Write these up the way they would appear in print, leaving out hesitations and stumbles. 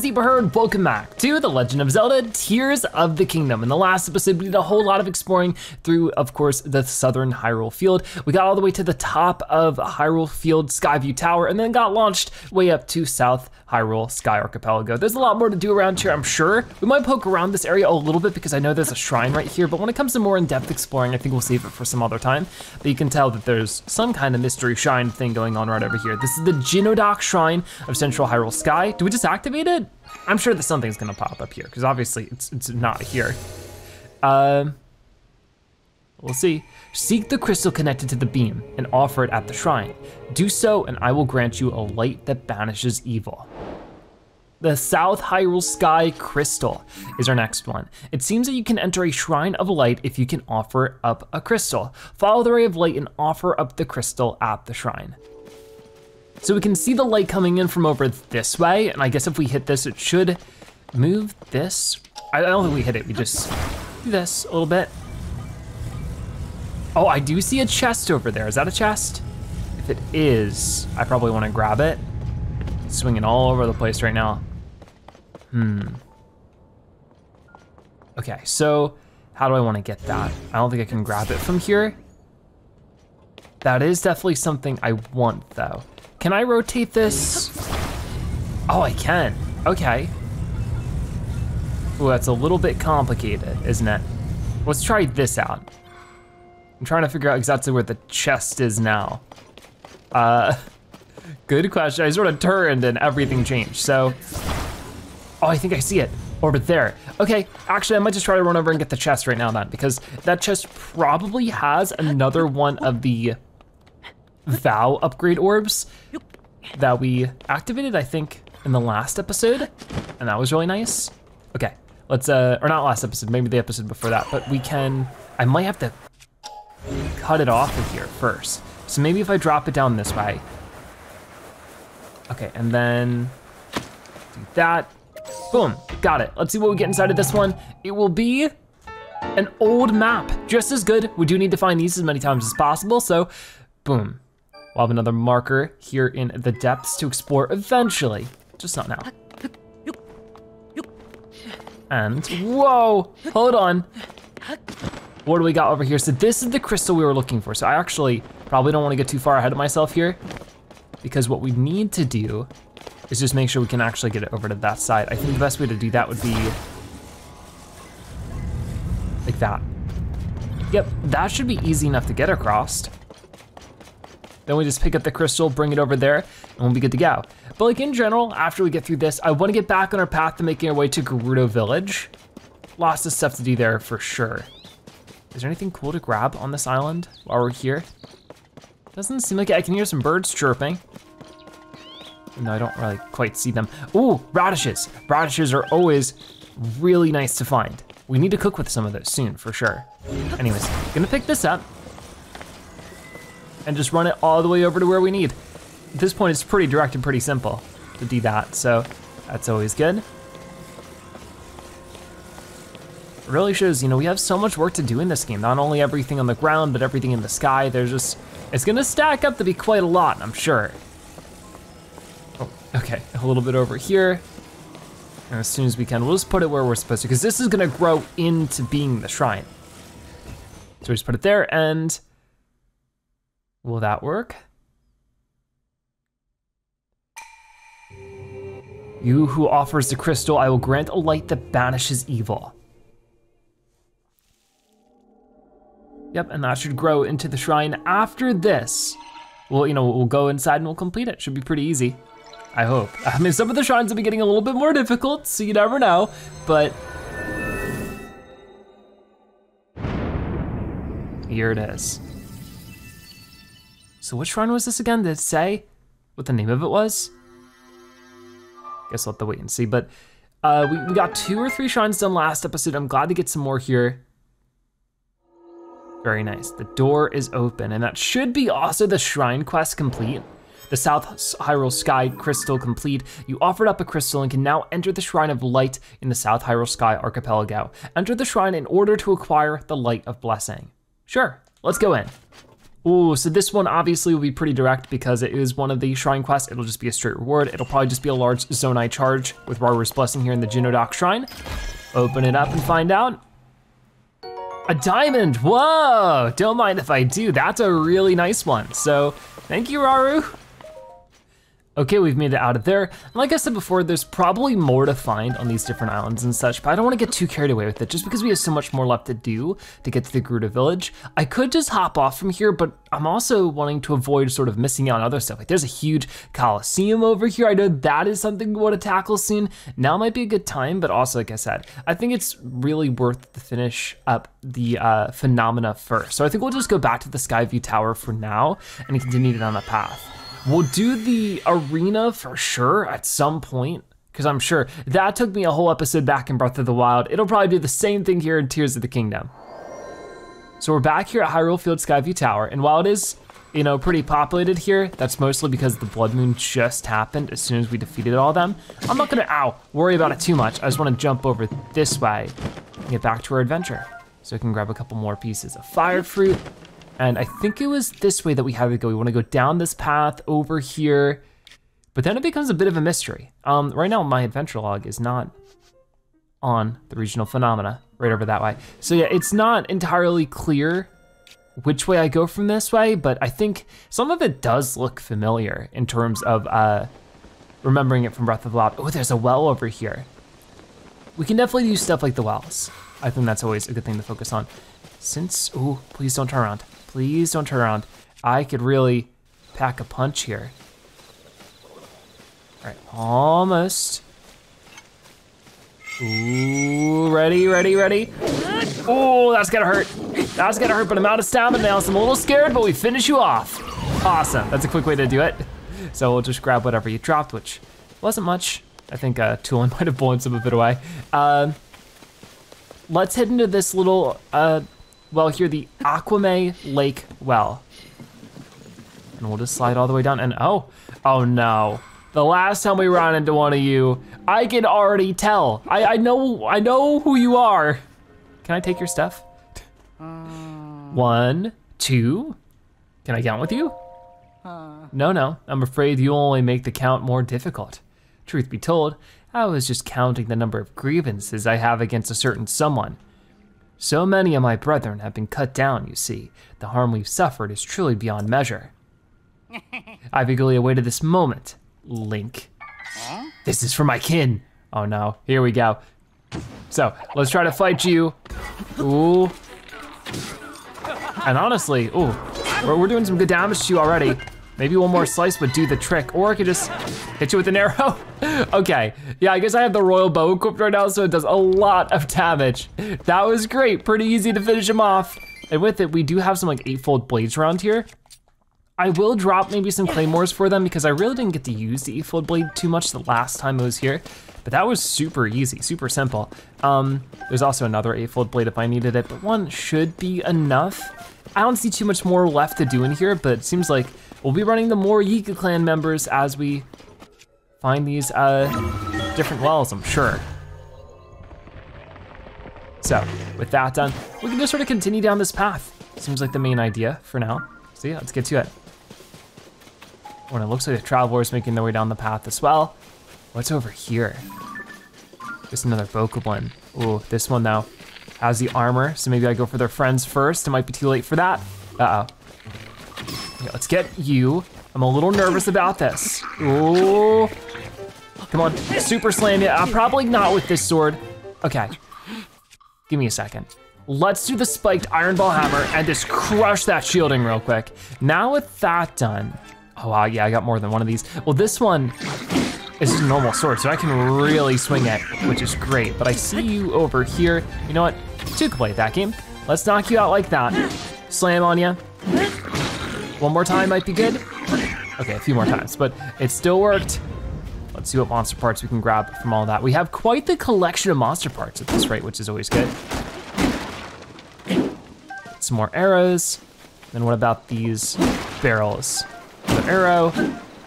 As you heard, welcome back to The Legend of Zelda Tears of the Kingdom. In the last episode, we did a whole lot of exploring through, of course, the southern Hyrule Field. We got all the way to the top of Hyrule Field Skyview Tower and then got launched way up to South Hyrule Sky Archipelago. There's a lot more to do around here, I'm sure. We might poke around this area a little bit because I know there's a shrine right here, but when it comes to more in-depth exploring, I think we'll save it for some other time. But you can tell that there's some kind of mystery shrine thing going on right over here. This is the Jonodok Shrine of Central Hyrule Sky. Do we just activate it? I'm sure that something's gonna pop up here because obviously it's not here. We'll see. Seek the crystal connected to the beam and offer it at the shrine. Do so and I will grant you a light that banishes evil. The South Hyrule Sky Crystal is our next one. It seems that you can enter a shrine of light if you can offer up a crystal. Follow the ray of light and offer up the crystal at the shrine. So we can see the light coming in from over this way, and I guess if we hit this, it should move this. I don't think we hit it, we just do this a little bit. Oh, I do see a chest over there. Is that a chest? If it is, I probably wanna grab it. It's swinging all over the place right now. Okay, so how do I wanna get that? I don't think I can grab it from here. That is definitely something I want though. Can I rotate this? Oh, I can, okay. Ooh, that's a little bit complicated, isn't it? Let's try this out. I'm trying to figure out exactly where the chest is now. Good question, I sort of turned and everything changed, so. Oh, I think I see it, over there. Okay, actually I might just try to run over and get the chest right now then, because that chest probably has another one of the Vow upgrade orbs that we activated, I think, in the last episode, and that was really nice. Okay, let's, or not last episode, maybe the episode before that, but we can, I might have to cut it off of here first. So maybe if I drop it down this way. Okay, and then do that. Boom, got it. Let's see what we get inside of this one. It will be an old map, just as good. We do need to find these as many times as possible, so boom. We'll have another marker here in the depths to explore eventually, just not now. And, whoa, hold on. What do we got over here? So this is the crystal we were looking for. So I actually probably don't want to get too far ahead of myself here because what we need to do is just make sure we can actually get it over to that side. I think the best way to do that would be like that. Yep, that should be easy enough to get across. Then we just pick up the crystal, bring it over there, and we'll be good to go. But like in general, after we get through this, I wanna get back on our path to making our way to Gerudo Village. Lots of stuff to do there for sure. Is there anything cool to grab on this island while we're here? Doesn't seem like it. I can hear some birds chirping. No, I don't really quite see them. Ooh, radishes. Radishes are always really nice to find. We need to cook with some of those soon, for sure. Anyways, gonna pick this up and just run it all the way over to where we need. At this point, it's pretty direct and pretty simple to do that, so that's always good. It really shows, you know, we have so much work to do in this game. Not only everything on the ground, but everything in the sky. There's just, it's gonna stack up to be quite a lot, I'm sure. Oh, okay, a little bit over here. And as soon as we can, we'll just put it where we're supposed to, because this is gonna grow into being the shrine. So we just put it there, and will that work? You who offers the crystal, I will grant a light that banishes evil. Yep, and that should grow into the shrine after this. Well, you know, we'll go inside and we'll complete it. Should be pretty easy, I hope. I mean, some of the shrines will be getting a little bit more difficult, so you never know, but here it is. So which shrine was this again? Did it say what the name of it was? Guess we'll have to wait and see, but we got 2 or 3 shrines done last episode. I'm glad to get some more here. Very nice, the door is open, and that should be also the shrine quest complete. The South Hyrule Sky Crystal complete. You offered up a crystal and can now enter the Shrine of Light in the South Hyrule Sky Archipelago. Enter the shrine in order to acquire the Light of Blessing. Sure, let's go in. Ooh, so this one obviously will be pretty direct because it is one of the shrine quests. It'll just be a straight reward. It'll probably just be a large Zonai charge with Raru's Blessing here in the Jonodok Shrine. Open it up and find out. A diamond, whoa! Don't mind if I do, that's a really nice one. So, thank you, Raru. Okay, we've made it out of there. And like I said before, there's probably more to find on these different islands and such, but I don't wanna get too carried away with it just because we have so much more left to do to get to the Gerudo village. I could just hop off from here, but I'm also wanting to avoid sort of missing out on other stuff. Like there's a huge Coliseum over here. I know that is something we wanna tackle soon. Now might be a good time, but also like I said, I think it's really worth to finish up the phenomena first. So I think we'll just go back to the Skyview Tower for now and continue down the path. We'll do the arena for sure at some point, because I'm sure that took me a whole episode back in Breath of the Wild. It'll probably do the same thing here in Tears of the Kingdom. So we're back here at Hyrule Field Skyview Tower, and while it is, you know, pretty populated here, that's mostly because the Blood Moon just happened as soon as we defeated all of them. I'm not gonna, worry about it too much. I just wanna jump over this way and get back to our adventure. So we can grab a couple more pieces of fire fruit. And I think it was this way that we had to go. We wanna go down this path over here, but then it becomes a bit of a mystery. Right now my adventure log is not on the regional phenomena, right over that way. So yeah, it's not entirely clear which way I go from this way, but I think some of it does look familiar in terms of remembering it from Breath of the Wild. Oh, there's a well over here. We can definitely do stuff like the wells. I think that's always a good thing to focus on. Ooh, please don't turn around. Please don't turn around. I could really pack a punch here. All right, almost. Ooh, ready? Oh, that's gonna hurt. That's gonna hurt, but I'm out of stamina now, so I'm a little scared, but we finish you off. Awesome, that's a quick way to do it. So we'll just grab whatever you dropped, which wasn't much. I think Tulin might have blown some of it away. Let's head into this little, well here, the Aquame Lake well. And we'll just slide all the way down and oh no. The last time we ran into one of you, I can already tell. I know who you are. Can I take your stuff? 1, 2, can I count with you? No, I'm afraid you only make the count more difficult. Truth be told, I was just counting the number of grievances I have against a certain someone. So many of my brethren have been cut down, you see. The harm we've suffered is truly beyond measure. I've eagerly awaited this moment, Link. This is for my kin. Oh no, here we go. So, let's try to fight you. Ooh. And honestly, ooh, we're doing some good damage to you already. Maybe one more slice would do the trick, or I could just hit you with an arrow. Okay, yeah, I guess I have the royal bow equipped right now, so it does a lot of damage. That was great, pretty easy to finish him off. And with it, we do have some like 8-fold blades around here. I will drop maybe some claymores for them because I really didn't get to use the 8-fold blade too much the last time I was here, but that was super easy, super simple. There's also another 8-fold blade if I needed it, but one should be enough. I don't see too much more left to do in here, but it seems like we'll be running the more Yiga Clan members as we find these different wells, I'm sure. So, with that done, we can just sort of continue down this path. Seems like the main idea for now. So yeah, let's get to it. When it looks like the travelers making their way down the path as well. What's over here? Just another Bokoblin. Ooh, this one though has the armor, so maybe I go for their friends first. It might be too late for that. Uh-oh. Okay, let's get you. I'm a little nervous about this. Ooh. Come on, super slam it. Probably not with this sword. Okay, give me a second. Let's do the spiked Iron Ball Hammer and just crush that shielding real quick. Now with that done, oh wow, yeah, I got more than one of these. Well, this one is just a normal sword, so I can really swing it, which is great. But I see you over here. You know what, 2 can play that game. Let's knock you out like that. Slam on you. One more time might be good. Okay, a few more times, but it still worked. Let's see what monster parts we can grab from all that. We have quite the collection of monster parts at this rate, which is always good. Some more arrows. Then what about these barrels? Another arrow,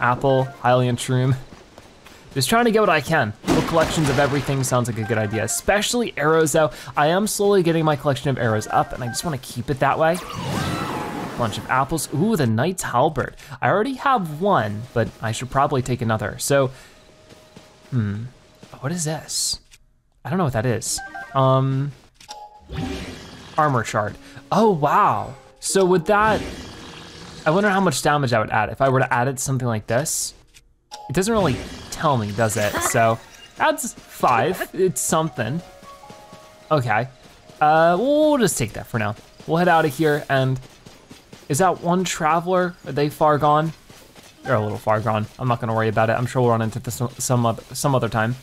apple, Hylian shroom. Just trying to get what I can. Little collections of everything sounds like a good idea, especially arrows though. I am slowly getting my collection of arrows up and I just wanna keep it that way. Bunch of apples. Ooh, the Knight's Halberd. I already have one, but I should probably take another. So, what is this? I don't know what that is. Armor shard. Oh, wow. So with that, I wonder how much damage I would add if I were to add it to something like this. It doesn't really tell me, does it? So, adds 5, it's something. Okay, we'll just take that for now. We'll head out of here, and is that one traveler? Are they far gone? They're a little far gone. I'm not gonna worry about it. I'm sure we'll run into this some other time.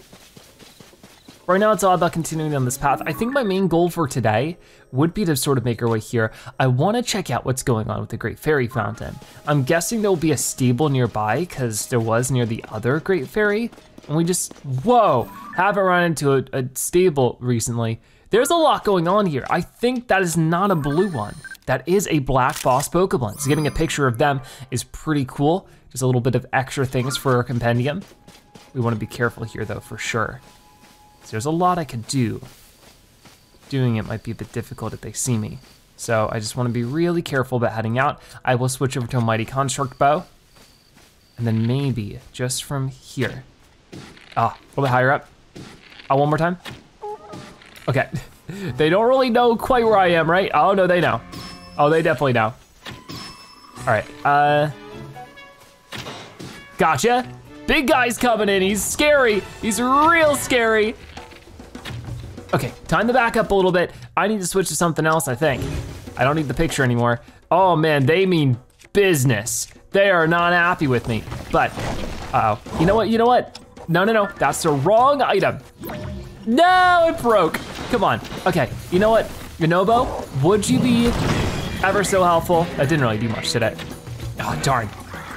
Right now, it's all about continuing on this path. I think my main goal for today would be to sort of make our way here. I wanna check out what's going on with the Great Fairy Fountain. I'm guessing there'll be a stable nearby, because there was near the other Great Fairy, and we just, whoa, haven't run into a stable recently. There's a lot going on here. I think that is not a blue one. That is a black boss Pokemon. So getting a picture of them is pretty cool. Just a little bit of extra things for our compendium. We wanna be careful here though, for sure. So there's a lot I could do. Doing it might be a bit difficult if they see me. So I just wanna be really careful about heading out. I will switch over to a Mighty Construct Bow. And then maybe just from here. A little bit higher up. One more time. Okay, they don't really know quite where I am, right? Oh no, they know. Oh, they definitely know. All right, gotcha. Big guy's coming in, he's scary. He's real scary. Okay, time to back up a little bit. I need to switch to something else, I think. I don't need the picture anymore. Oh man, they mean business. They are not happy with me, but, you know what? No, that's the wrong item. No, it broke. Come on. Okay, you know what? Yonobo, would you be ever so helpful? That didn't really do much, did it? Oh, darn.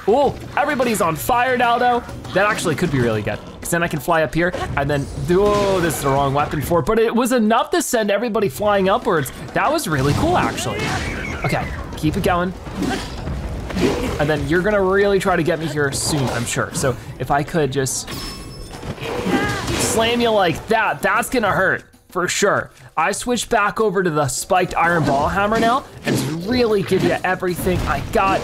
Oh, everybody's on fire now though. That actually could be really good. Cause then I can fly up here and then, oh, this is the wrong weapon for it, but it was enough to send everybody flying upwards. That was really cool actually. Okay, keep it going. And then you're gonna really try to get me here soon, I'm sure. So if I could just slam you like that, that's gonna hurt, for sure. I switched back over to the spiked iron ball hammer now and really give you everything I got.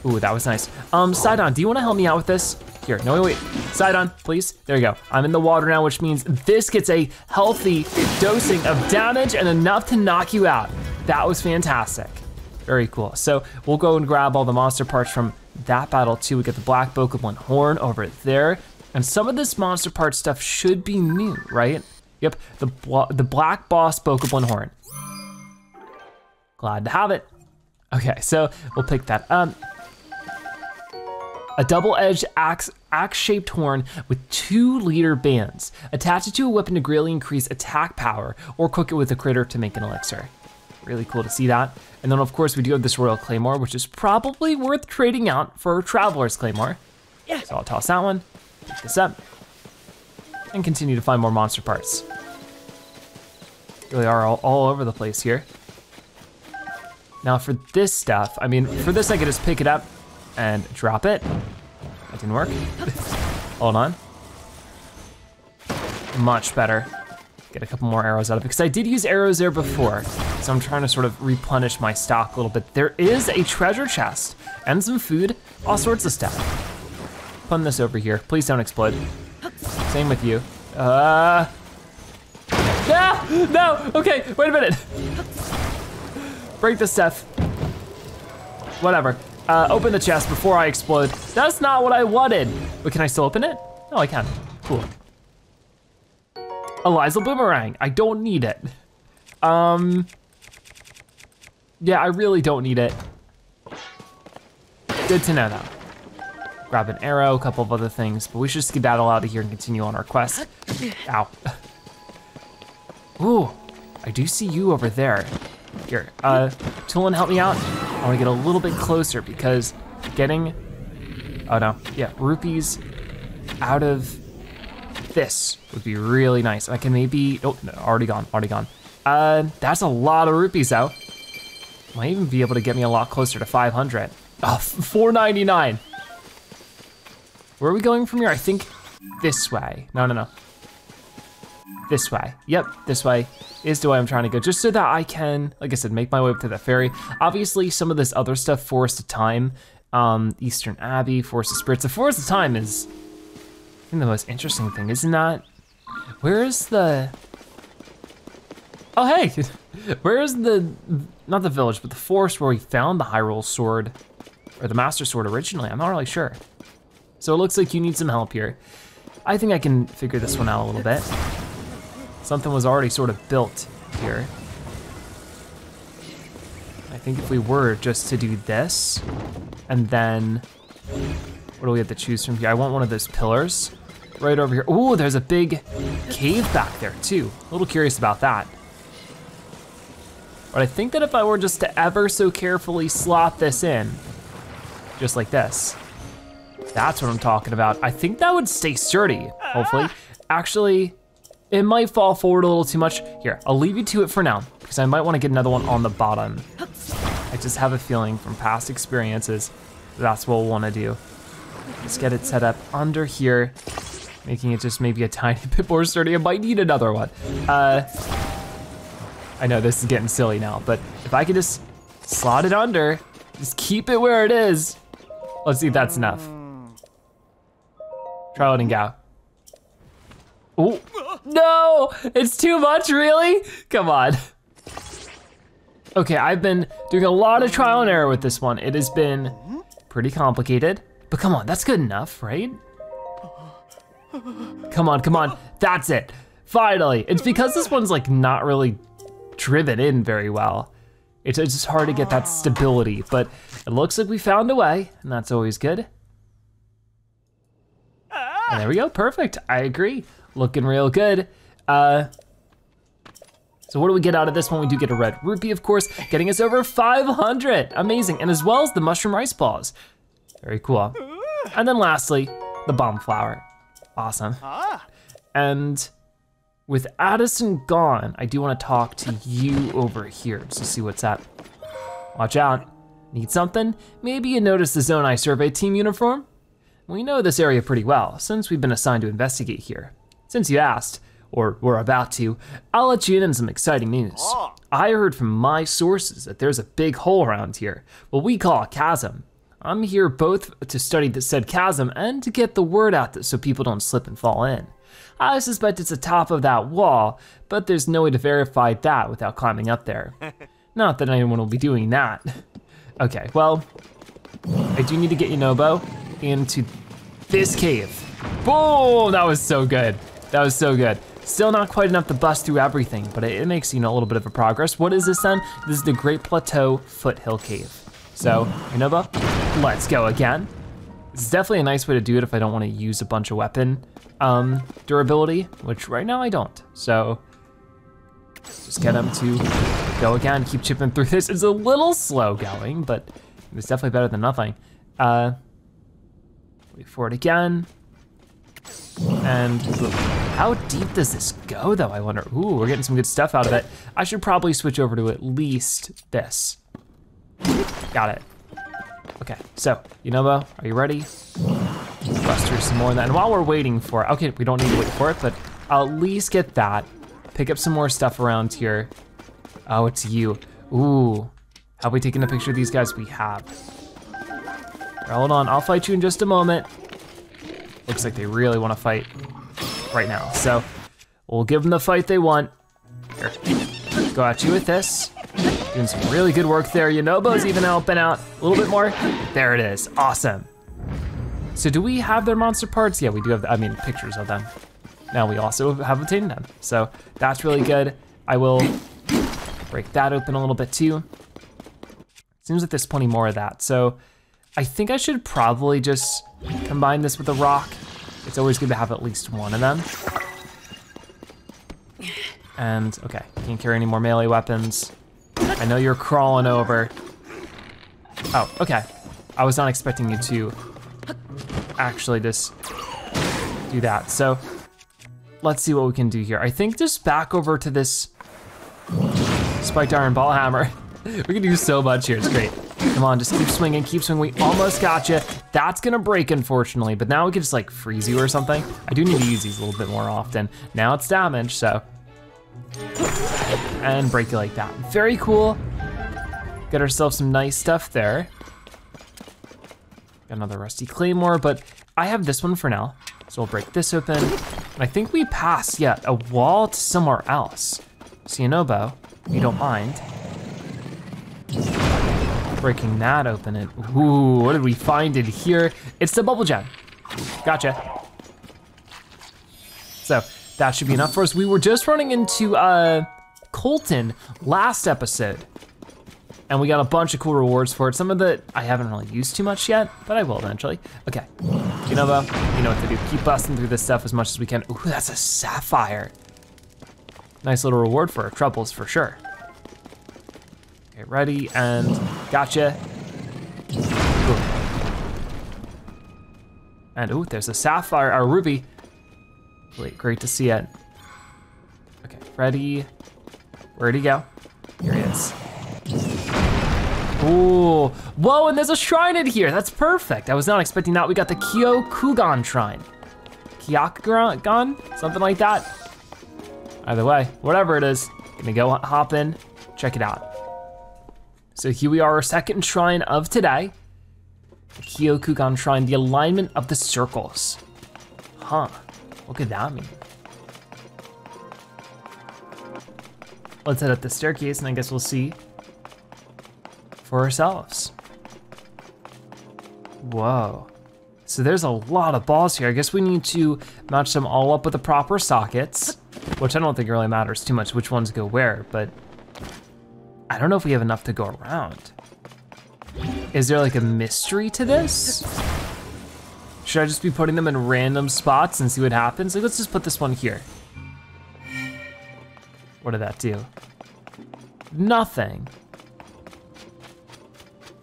Ooh, that was nice. Sidon, do you wanna help me out with this? Here, no, wait, Sidon, please. There you go. I'm in the water now, which means this gets a healthy dosing of damage and enough to knock you out. That was fantastic. Very cool. So we'll go and grab all the monster parts from that battle too. We get the black Pokemon horn over there. And some of this monster part stuff should be new, right? Yep, the black boss Pokemon horn. Glad to have it. Okay, so we'll pick that up. A double-edged axe-shaped horn with 2 leader bands. Attach it to a weapon to greatly increase attack power or cook it with a critter to make an elixir. Really cool to see that. And then of course we do have this Royal Claymore, which is probably worth trading out for Traveler's Claymore. Yeah. So I'll toss that one, pick this up, and continue to find more monster parts. Really are all over the place here. Now for this stuff, I mean, for this I could just pick it up and drop it. That didn't work. Hold on. Much better. Get a couple more arrows out of it, because I did use arrows there before, so I'm trying to sort of replenish my stock a little bit. There is a treasure chest and some food, all sorts of stuff. Putting this over here. Please don't explode. Same with you. No, okay, wait a minute. Break the stuff. Whatever. Open the chest before I explode. That's not what I wanted. But can I still open it? Oh, I can. Cool. Eliza Boomerang, I don't need it. Yeah, I really don't need it. Good to know though. Grab an arrow, a couple of other things, but we should skedaddle out of here and continue on our quest. Ow. Ooh, I do see you over there. Here, Tulin, help me out. I wanna get a little bit closer because getting, oh no, yeah, rupees out of this would be really nice. I can maybe, oh, no, already gone. That's a lot of rupees though. Might even be able to get me a lot closer to 500. Oh, 499. Where are we going from here? I think this way. No. this way. Yep, this way is the way I'm trying to go, just so that I can, like I said, make my way up to the ferry. Obviously, some of this other stuff, Forest of Time, Eastern Abbey, Forest of Spirits. The Forest of Time is, I think, the most interesting thing, isn't that? Where is the, oh hey, where is the, not the village, but the forest where we found the Hyrule sword, or the Master Sword originally? I'm not really sure. So it looks like you need some help here. I think I can figure this one out a little bit. Something was already sort of built here. I think if we were just to do this, and then, what do we have to choose from here? I want one of those pillars right over here. Ooh, there's a big cave back there too. A little curious about that. But I think that if I were just to ever so carefully slot this in, just like this, that's what I'm talking about. I think that would stay sturdy, hopefully. Actually, it might fall forward a little too much. Here, I'll leave you to it for now, because I might want to get another one on the bottom. I just have a feeling from past experiences, that's what we'll want to do. Let's get it set up under here, making it just maybe a tiny bit more sturdy. I might need another one. I know this is getting silly now, but if I could just slot it under, just keep it where it is. Let's see if that's enough. Try letting go. Oh, no, it's too much, really? Come on. Okay, I've been doing a lot of trial and error with this one. It has been pretty complicated, but come on, that's good enough, right? Come on, that's it. Finally, it's because this one's like not really driven in very well. It's just hard to get that stability, but it looks like we found a way, and that's always good. And there we go, perfect, I agree. Looking real good. So what do we get out of this one? We do get a red rupee, of course, getting us over 500, amazing. And as well as the mushroom rice balls, very cool. And then lastly, the bomb flower, awesome. And with Addison gone, I do wanna talk to you over here just to see what's up. Watch out, need something? Maybe you noticed the Zonai survey team uniform? We know this area pretty well, since we've been assigned to investigate here. Since you asked, or were about to, I'll let you in on some exciting news. I heard from my sources that there's a big hole around here, what we call a chasm. I'm here both to study the said chasm and to get the word out so people don't slip and fall in. I suspect it's the top of that wall, but there's no way to verify that without climbing up there. Not that anyone will be doing that. Okay, well, I do need to get Yonobo into this cave. Boom, that was so good. That was so good. Still not quite enough to bust through everything, but it makes, a little bit of a progress. What is this then? This is the Great Plateau Foothill Cave. So, Yonobo, let's go again. This is definitely a nice way to do it if I don't want to use a bunch of weapon durability, which right now I don't. So, just get him to go again, keep chipping through this. It's a little slow going, but it's definitely better than nothing. Wait for it again. And how deep does this go though, I wonder? Ooh, we're getting some good stuff out of it. I should probably switch over to at least this. Got it. Okay, so, Yonobo, are you ready? Bust through some more of that. And while we're waiting for it, okay, we don't need to wait for it, but I'll at least get that. Pick up some more stuff around here. Oh, it's you. Ooh, have we taken a picture of these guys? We have. Here, hold on, I'll fight you in just a moment. Looks like they really want to fight right now. So we'll give them the fight they want. Here, go at you with this. Doing some really good work there. Yonobo's even helping out a little bit more. There it is, awesome. So do we have their monster parts? Yeah, we do have, pictures of them. Now we also have obtained them. So that's really good. I will break that open a little bit too. Seems like there's plenty more of that. So I think I should probably just combine this with a rock. It's always good to have at least one of them. And okay, can't carry any more melee weapons. I know you're crawling over. Oh, okay. I was not expecting you to actually just do that. So let's see what we can do here. I think just back over to this spiked iron ball hammer. We can do so much here, it's great. Come on, just keep swinging, keep swinging. We almost got you. That's gonna break, unfortunately, but now we can just like freeze you or something. I do need to use these a little bit more often. Now it's damaged, so. And break it like that. Very cool. Got ourselves some nice stuff there. Got another rusty claymore, but I have this one for now. So we'll break this open. And I think we pass, yeah, a wall to somewhere else. So you know, Bo, if you don't mind. Breaking that open. And ooh, what did we find in here? It's the bubble gem. Gotcha. So that should be enough for us. We were just running into Colton last episode, and we got a bunch of cool rewards for it. Some of it I haven't really used too much yet, but I will eventually. Okay, you know Bo, you know what to do. Keep busting through this stuff as much as we can. Ooh, that's a sapphire. Nice little reward for our troubles for sure. Okay, ready, and gotcha. Ooh. And ooh, there's a sapphire, or ruby. Great to see it. Okay, ready. Where'd he go? Here he is. Ooh, whoa, and there's a shrine in here. That's perfect. I was not expecting that. We got the Kyokugon Shrine. Kyokugon, something like that. Either way, whatever it is, gonna go hop in, check it out. So here we are, our second shrine of today. The Kyokugon Shrine, the alignment of the circles. Huh, what could that mean? Let's head up the staircase and I guess we'll see for ourselves. Whoa. So there's a lot of balls here. I guess we need to match them all up with the proper sockets, which I don't think really matters too much which ones go where, but I don't know if we have enough to go around. Is there like a mystery to this? Should I just be putting them in random spots and see what happens? Like, let's just put this one here. What did that do? Nothing.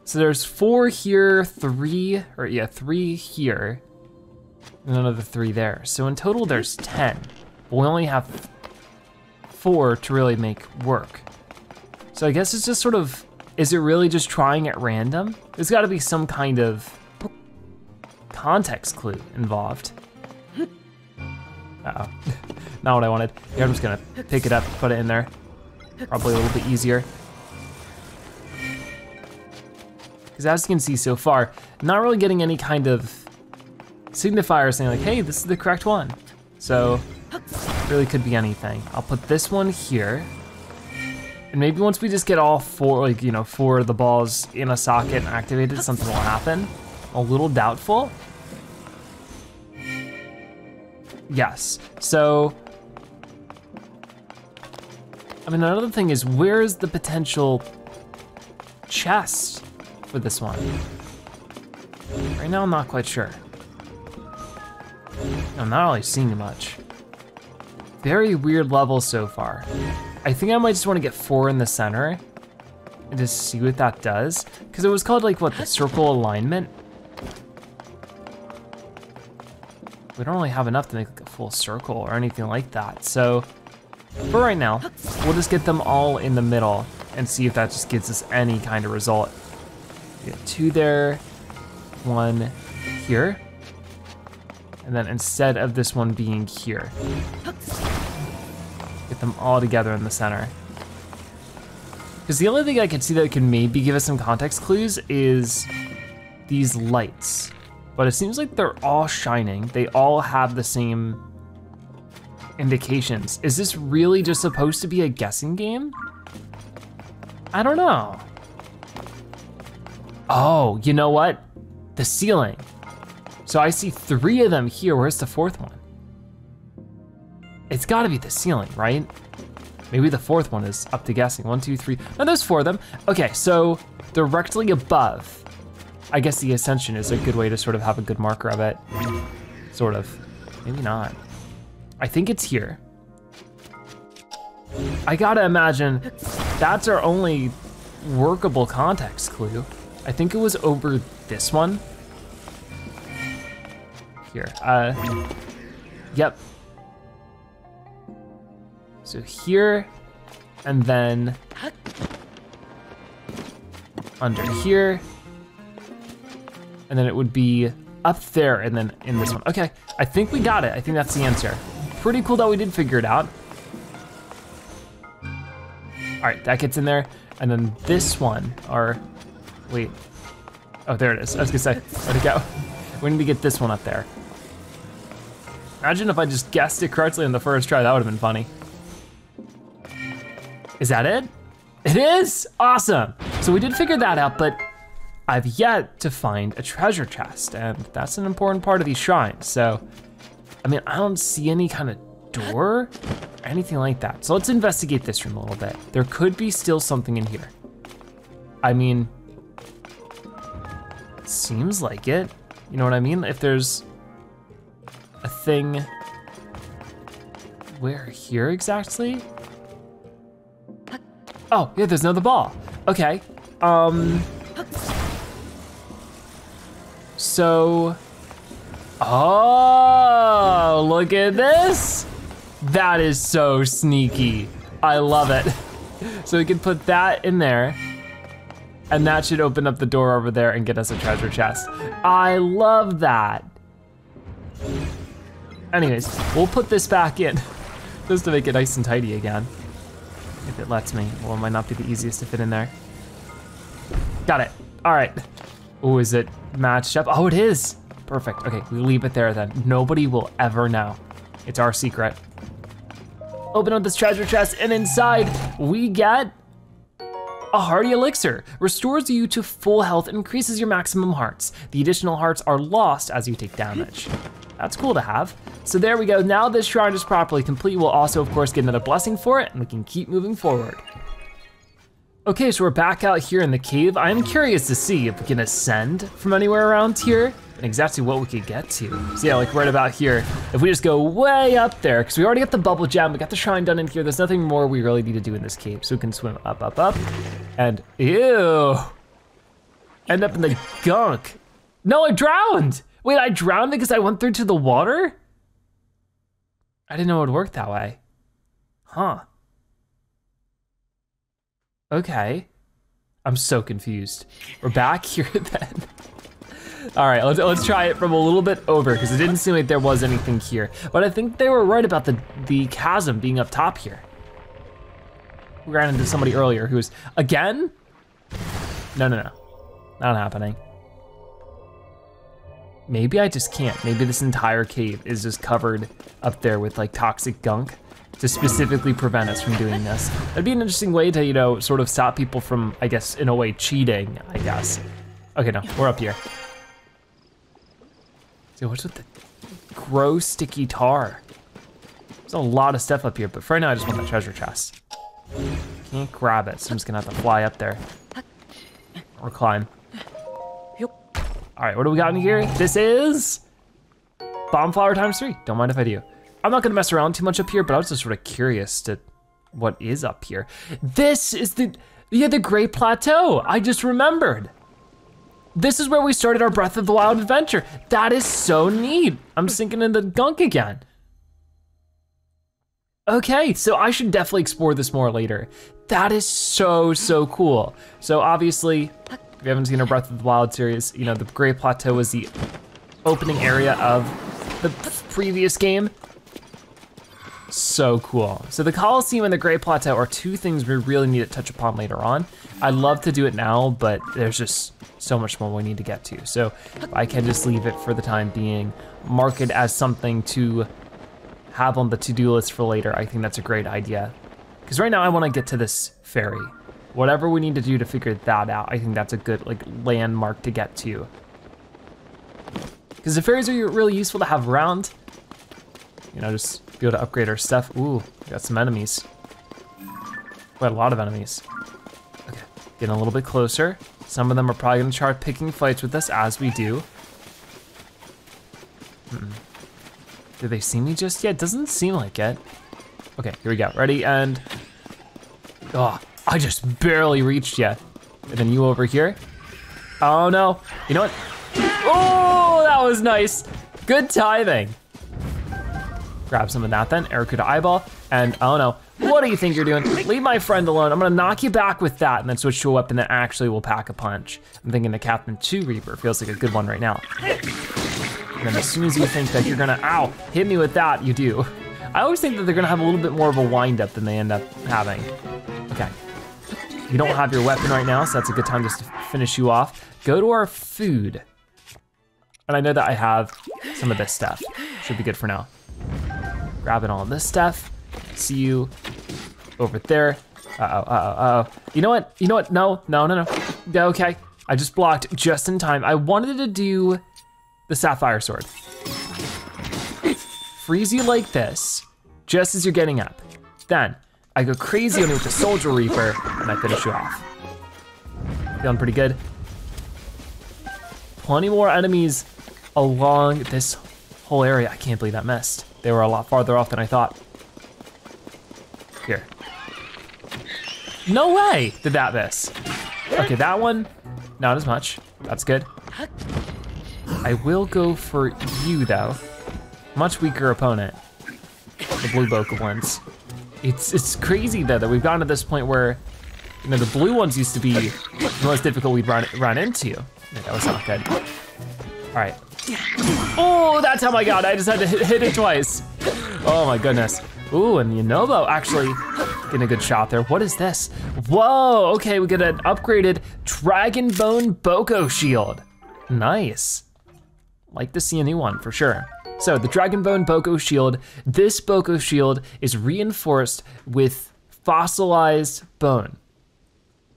So there's 4 here, 3 here, and another 3 there. So in total there's 10, but we only have 4 to really make work. So I guess it's just sort of, is it really just trying at random? There's gotta be some kind of context clue involved. Uh-oh, not what I wanted. Yeah, I'm just gonna pick it up, put it in there. Probably a little bit easier. Because as you can see so far, I'm not really getting any kind of signifier saying like, hey, this is the correct one. So, it really could be anything. I'll put this one here. And maybe once we just get all 4, like, you know, 4 of the balls in a socket and activated, something will happen. A little doubtful. Yes, so, I mean, another thing is, where's the potential chest for this one? Right now, I'm not quite sure. I'm not really seeing much. Very weird level so far. I think I might just wanna get 4 in the center and just see what that does. Because it was called like, what, the circle alignment? We don't really have enough to make like a full circle or anything like that. So for right now, we'll just get them all in the middle and see if that just gives us any kind of result. We got 2 there, 1 here. And then instead of this one being here, get them all together in the center. Because the only thing I can see that can maybe give us some context clues is these lights. But it seems like they're all shining. They all have the same indications. Is this really just supposed to be a guessing game? I don't know. Oh, you know what? The ceiling. So I see 3 of them here. Where's the 4th one? It's gotta be the ceiling, right? Maybe the 4th one is up to guessing. 1, 2, 3. No, there's 4 of them. Okay, so directly above, I guess the ascension is a good way to sort of have a good marker of it. Sort of, maybe not. I think it's here. I gotta imagine that's our only workable context clue. I think it was over this one. Here, yep. So here, and then under here. And then it would be up there and then in this one. Okay, I think we got it. I think that's the answer. Pretty cool that we did figure it out. All right, that gets in there. And then this one, or wait. Oh, there it is. I was gonna say, where'd it go? We need to get this one up there. Imagine if I just guessed it correctly on the first try, that would have been funny. Is that it? It is, awesome. So we did figure that out, but I've yet to find a treasure chest, and that's an important part of these shrines. So, I mean, I don't see any kind of door or anything like that. So let's investigate this room a little bit. There could be still something in here. I mean, seems like it. You know what I mean? If there's a thing, where here exactly? Oh, yeah, there's another ball. Okay, so, oh, look at this. That is so sneaky. I love it. So we can put that in there, and that should open up the door over there and get us a treasure chest. I love that. Anyways, we'll put this back in just to make it nice and tidy again. If it lets me. Well, it might not be the easiest to fit in there. Got it, all right. Oh, is it matched up? Oh, it is. Perfect, okay, we leave it there then. Nobody will ever know. It's our secret. Open up this treasure chest, and inside we get a hearty elixir. Restores you to full health and increases your maximum hearts. The additional hearts are lost as you take damage. That's cool to have. So there we go, now this shrine is properly complete. We'll also, of course, get another blessing for it, and we can keep moving forward. Okay, so we're back out here in the cave. I am curious to see if we can ascend from anywhere around here and exactly what we could get to. So yeah, like right about here, if we just go way up there, because we already got the bubble gem, we got the shrine done in here, there's nothing more we really need to do in this cave. So we can swim up, up, up, and ew, end up in the gunk. No, I drowned. Wait, I drowned because I went through to the water? I didn't know it would work that way. Huh. Okay, I'm so confused. We're back here then. All right, let's try it from a little bit over, because it didn't seem like there was anything here. But I think they were right about the chasm being up top here. We ran into somebody earlier who was, again? No, not happening. Maybe I just can't. Maybe this entire cave is just covered up there with like toxic gunk to specifically prevent us from doing this. That'd be an interesting way to, you know, sort of stop people from, I guess, in a way, cheating, I guess. Okay, no, we're up here. So what's with the gross sticky tar? There's a lot of stuff up here, but for right now I just want the treasure chest. Can't grab it, so I'm just gonna have to fly up there. Or climb. All right, what do we got in here? This is bomb flower ×3. Don't mind if I do. I'm not gonna mess around too much up here, but I was just sort of curious to what is up here. This is the Great Plateau. I just remembered. This is where we started our Breath of the Wild adventure. That is so neat. I'm sinking in the gunk again. Okay, so I should definitely explore this more later. That is so, so cool. So obviously, if you haven't seen our Breath of the Wild series, you know, the Great Plateau was the opening area of the previous game. So cool. So the Colosseum and the Great Plateau are two things we really need to touch upon later on. I'd love to do it now, but there's just so much more we need to get to. So if I can just leave it for the time being, mark it as something to have on the to-do list for later, I think that's a great idea. Because right now I want to get to this ferry. Whatever we need to do to figure that out, I think that's a good like landmark to get to. Because the ferries are really useful to have around. You know, just be able to upgrade our stuff. Ooh, we got some enemies. Quite a lot of enemies. Okay, getting a little bit closer. Some of them are probably gonna start picking fights with us as we do. Do they see me just yet? Doesn't seem like it. Okay, here we go, ready, and, oh, I just barely reached you. And then you over here. Oh no, you know what? Oh, that was nice. Good timing. Grab some of that then, Erica to eyeball. And oh no, what do you think you're doing? Leave my friend alone. I'm gonna knock you back with that and then switch to a weapon that actually will pack a punch. I'm thinking the Captain 2 Reaper feels like a good one right now. And then as soon as you think that you're gonna, ow, hit me with that, you do. I always think that they're gonna have a little bit more of a wind up than they end up having. Okay, you don't have your weapon right now, so that's a good time just to finish you off. Go to our food. And I know that I have some of this stuff. Should be good for now. Grabbing all of this stuff. See you over there. Uh-oh. You know what? No. Okay, I just blocked just in time. I wanted to do the Sapphire Sword. Freeze you like this, just as you're getting up. Then, I go crazy on you with the Soldier Reaper, and I finish you off. Feeling pretty good. Plenty more enemies along this whole area. I can't believe that missed. They were a lot farther off than I thought. Here. No way did that miss. Okay, that one, not as much. That's good. I will go for you though. Much weaker opponent, the blue bokoblins. It's crazy though that we've gotten to this point where, you know, the blue ones used to be the most difficult we'd run into. Yeah, that was not good. All right. Oh, that's how I got it. I just had to hit it twice. Oh my goodness. Ooh, and Yunobo actually getting a good shot there. What is this? Whoa, okay, we get an upgraded Dragon Bone Boko Shield. Nice. Like to see a new one for sure. So the Dragon Bone Boko Shield, this Boko Shield is reinforced with fossilized bone.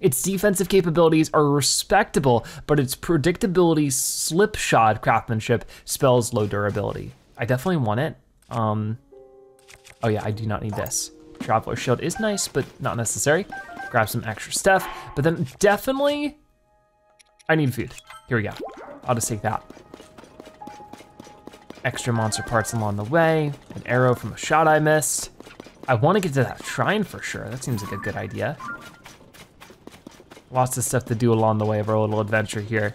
Its defensive capabilities are respectable, but its predictability, slipshod craftsmanship spells low durability. I definitely want it. Oh yeah, I do not need this. Traveler Shield is nice, but not necessary. Grab some extra stuff, but then definitely, I need food. Here we go, I'll just take that. Extra monster parts along the way, an arrow from a shot I missed. I wanna get to that shrine for sure. That seems like a good idea. Lots of stuff to do along the way of our little adventure here.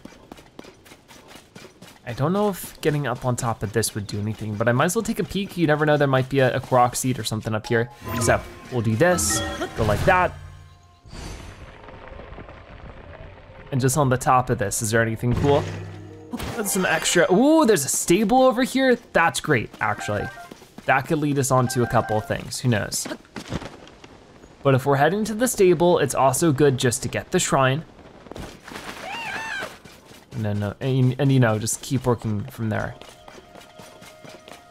I don't know if getting up on top of this would do anything, but I might as well take a peek. You never know, there might be a croc seed or something up here. So we'll do this, go like that. And just on the top of this, is there anything cool? That's some extra, ooh, there's a stable over here. That's great, actually. That could lead us on to a couple of things, who knows? But if we're heading to the stable, it's also good just to get the shrine. No, and you know, just keep working from there.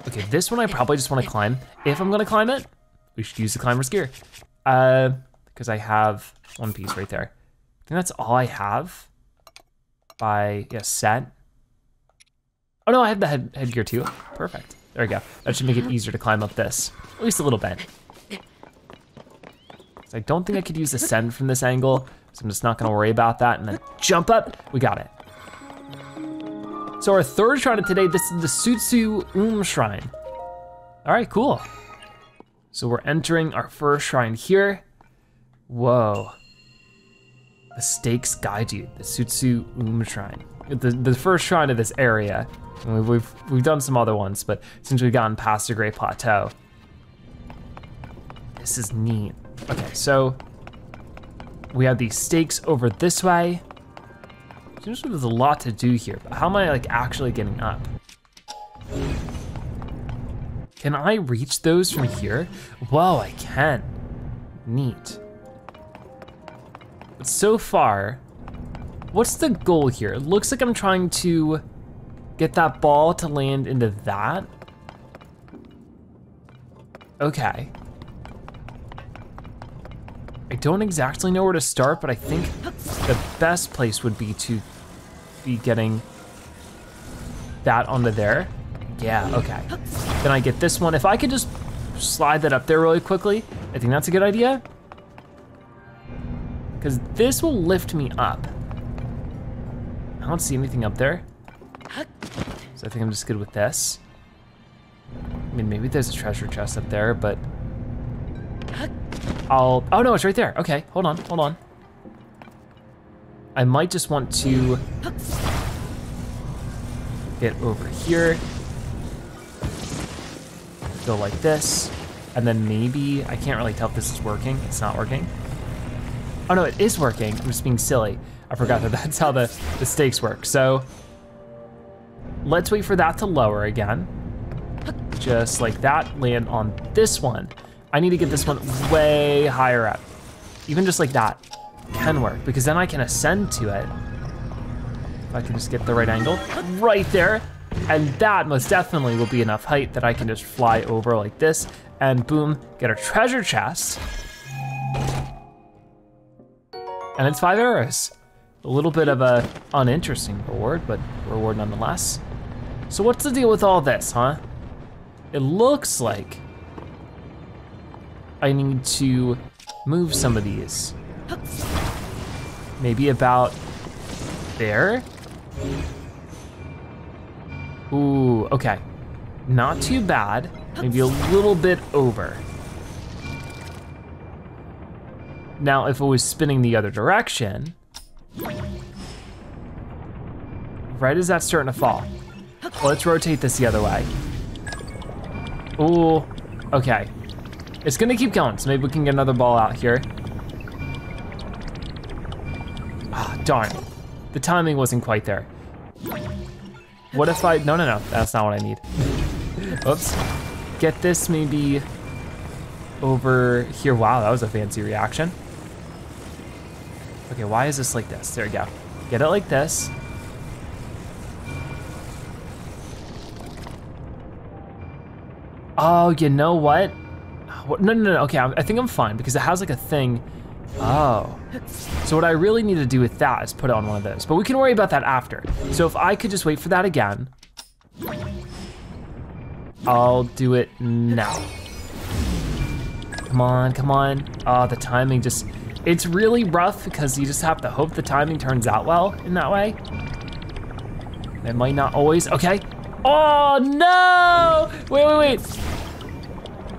Okay, this one I probably just wanna climb. If I'm gonna climb it, we should use the climber's gear. Because I have one piece right there. I think that's all I have by, yeah, set. Oh no, I have the headgear too. Perfect, there we go. That should make it easier to climb up this, at least a little bit. So I don't think I could use ascend from this angle, so I'm just not gonna worry about that, and then jump up, we got it. So our third shrine of today, this is the Tsutsu-Um Shrine. All right, cool. So we're entering our first shrine here. Whoa. The stakes guide you, the Tsutsu-Um Shrine. The first shrine of this area. And we've done some other ones, but since we've gotten past the Great Plateau, this is neat. Okay, so we have these stakes over this way. Seems like there's a lot to do here, but how am I like actually getting up? Can I reach those from here? Whoa, I can. Neat. But so far, what's the goal here? It looks like I'm trying to get that ball to land into that. Okay. I don't exactly know where to start, but I think the best place would be to be getting that onto there. Yeah, okay. Then I get this one. If I could just slide that up there really quickly, I think that's a good idea. Because this will lift me up. I don't see anything up there. So I think I'm just good with this. I mean, maybe there's a treasure chest up there, but oh no, it's right there. Okay, hold on. I might just want to get over here. Go like this. And then maybe, I can't really tell if this is working. It's not working. Oh no, it is working. I'm just being silly. I forgot that that's how the stakes work. So let's wait for that to lower again. Just like that, land on this one. I need to get this one way higher up. Even just like that can work, because then I can ascend to it. If I can just get the right angle, right there. And that most definitely will be enough height that I can just fly over like this and boom, get a treasure chest. And it's 5 arrows. A little bit of a uninteresting reward, but reward nonetheless. So what's the deal with all this, huh? It looks like I need to move some of these. Maybe about there? Ooh, okay. Not too bad, maybe a little bit over. Now, if it was spinning the other direction, right as that's starting to fall, let's rotate this the other way. Ooh, okay. It's gonna keep going, so maybe we can get another ball out here. Ah, darn. The timing wasn't quite there. What if I, no, that's not what I need. Oops. Get this maybe over here. Wow, that was a fancy reaction. Okay, why is this like this? There we go. Get it like this. Oh, you know what? No, okay, I think I'm fine because it has like a thing. Oh. So what I really need to do with that is put it on one of those, but we can worry about that after. So if I could just wait for that again, I'll do it now. Come on, come on. Oh, the timing just, it's really rough because you just have to hope the timing turns out well in that way. It might not always, okay. Oh no! Wait.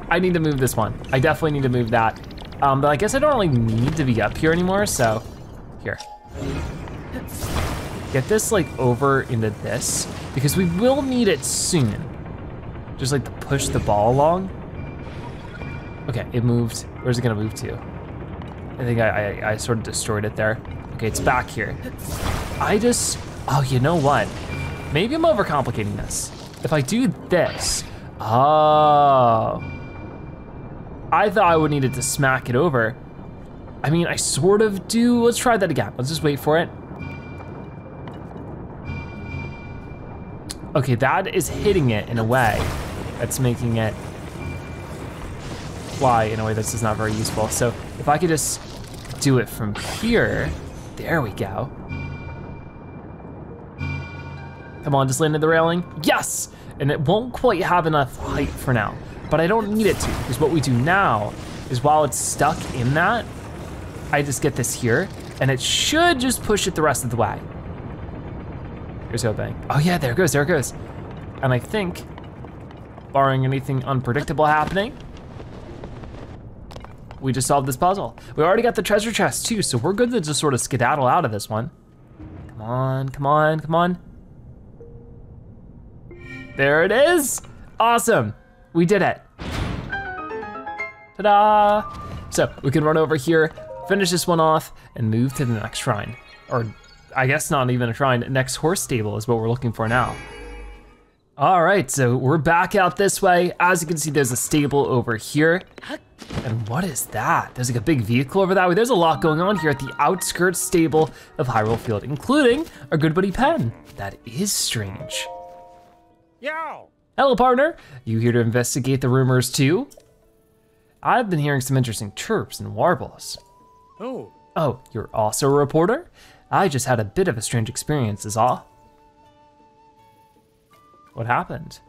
I need to move this one. I definitely need to move that. But I guess I don't really need to be up here anymore, so here. Get this like over into this, because we will need it soon. Just like to push the ball along. Okay, it moved. Where's it gonna move to? I think I sort of destroyed it there. Okay, it's back here. Oh, you know what? Maybe I'm overcomplicating this. If I do this, oh. I thought I would need it to smack it over. I mean, I sort of do. Let's try that again. Let's just wait for it. Okay, that is hitting it in a way that's making it fly in a way that's just not very useful. So if I could just do it from here, there we go. Come on, just land in the railing. Yes! And it won't quite have enough height for now, but I don't need it to, because what we do now is while it's stuck in that, I just get this here, and it should just push it the rest of the way. Here's hoping. Oh yeah, there it goes. And I think, barring anything unpredictable happening, we just solved this puzzle. We already got the treasure chest too, so we're good to just sort of skedaddle out of this one. Come on. There it is. Awesome, we did it. Ta-da! So we can run over here, finish this one off, and move to the next shrine. Or I guess not even a shrine, next horse stable is what we're looking for now. All right, so we're back out this way. As you can see, there's a stable over here. And what is that? There's like a big vehicle over that way. There's a lot going on here at the Outskirt Stable of Hyrule Field, including our good buddy Pen. That is strange. Yo! Hello, partner. You here to investigate the rumors too? I've been hearing some interesting chirps and warbles. Oh, you're also a reporter? I just had a bit of a strange experience is all. What happened?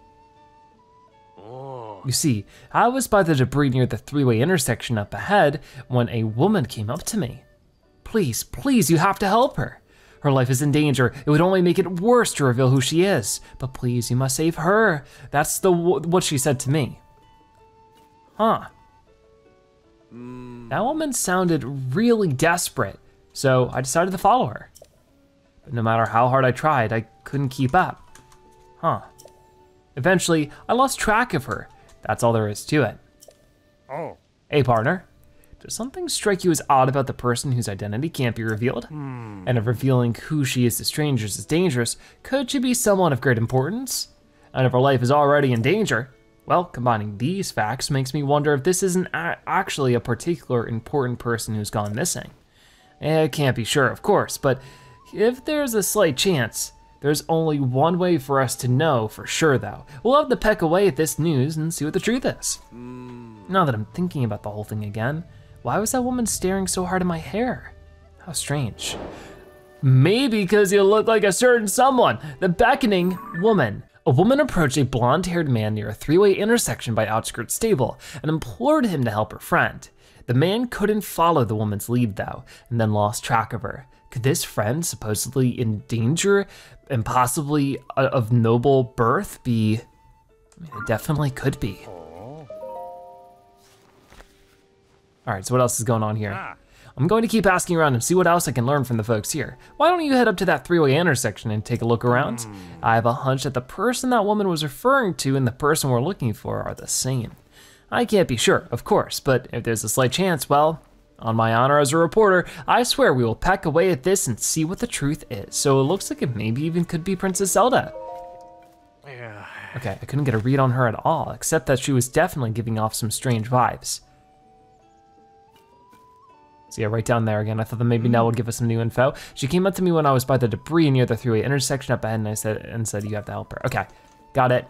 You see, I was by the debris near the three-way intersection up ahead when a woman came up to me. Please, you have to help her. Her life is in danger. It would only make it worse to reveal who she is. But please, you must save her. That's what she said to me. Huh. That woman sounded really desperate, so I decided to follow her. But no matter how hard I tried, I couldn't keep up. Huh. Eventually, I lost track of her. That's all there is to it. Oh. Hey partner, does something strike you as odd about the person whose identity can't be revealed? And if revealing who she is to strangers is dangerous, could she be someone of great importance? And if her life is already in danger, well, combining these facts makes me wonder if this isn't actually a particular important person who's gone missing. I can't be sure, of course, but if there's a slight chance, there's only one way for us to know for sure though. We'll have to peck away at this news and see what the truth is. Now that I'm thinking about the whole thing again, why was that woman staring so hard at my hair? How strange. Maybe because you look like a certain someone, the Beckoning Woman. A woman approached a blonde-haired man near a three-way intersection by Outskirt Stable and implored him to help her friend. The man couldn't follow the woman's lead though, and then lost track of her. Could this friend, supposedly in danger and possibly of noble birth, be? I mean, it definitely could be. All right, so what else is going on here? I'm going to keep asking around and see what else I can learn from the folks here. Why don't you head up to that three-way intersection and take a look around? I have a hunch that the person that woman was referring to and the person we're looking for are the same. I can't be sure, of course, but if there's a slight chance, well, on my honor as a reporter, I swear we will peck away at this and see what the truth is. So it looks like it maybe even could be Princess Zelda. Okay, I couldn't get a read on her at all, except that she was definitely giving off some strange vibes. So yeah, right down there again. I thought that maybe Nell would give us some new info. She came up to me when I was by the debris near the three-way intersection up ahead, and I said you have to help her. Okay, got it.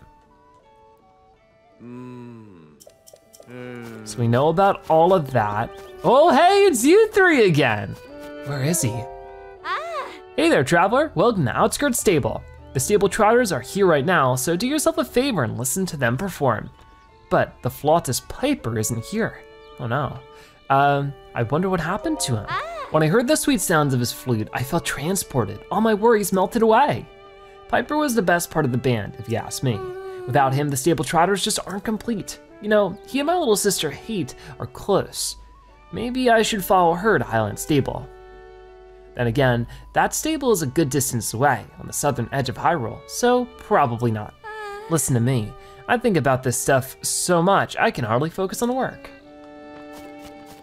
So we know about all of that. Oh, hey, it's you three again. Where is he? Hey there, traveler. Welcome to Outskirt Stable. The stable trotters are here right now, so do yourself a favor and listen to them perform. But the flautist Piper isn't here. Oh no. I wonder what happened to him. When I heard the sweet sounds of his flute, I felt transported. All my worries melted away. Piper was the best part of the band, if you ask me. Without him, the stable trotters just aren't complete. You know, he and my little sister Hate are close. Maybe I should follow her to Highland Stable. Then again, that stable is a good distance away on the southern edge of Hyrule, so probably not. Listen to me, I think about this stuff so much, I can hardly focus on the work.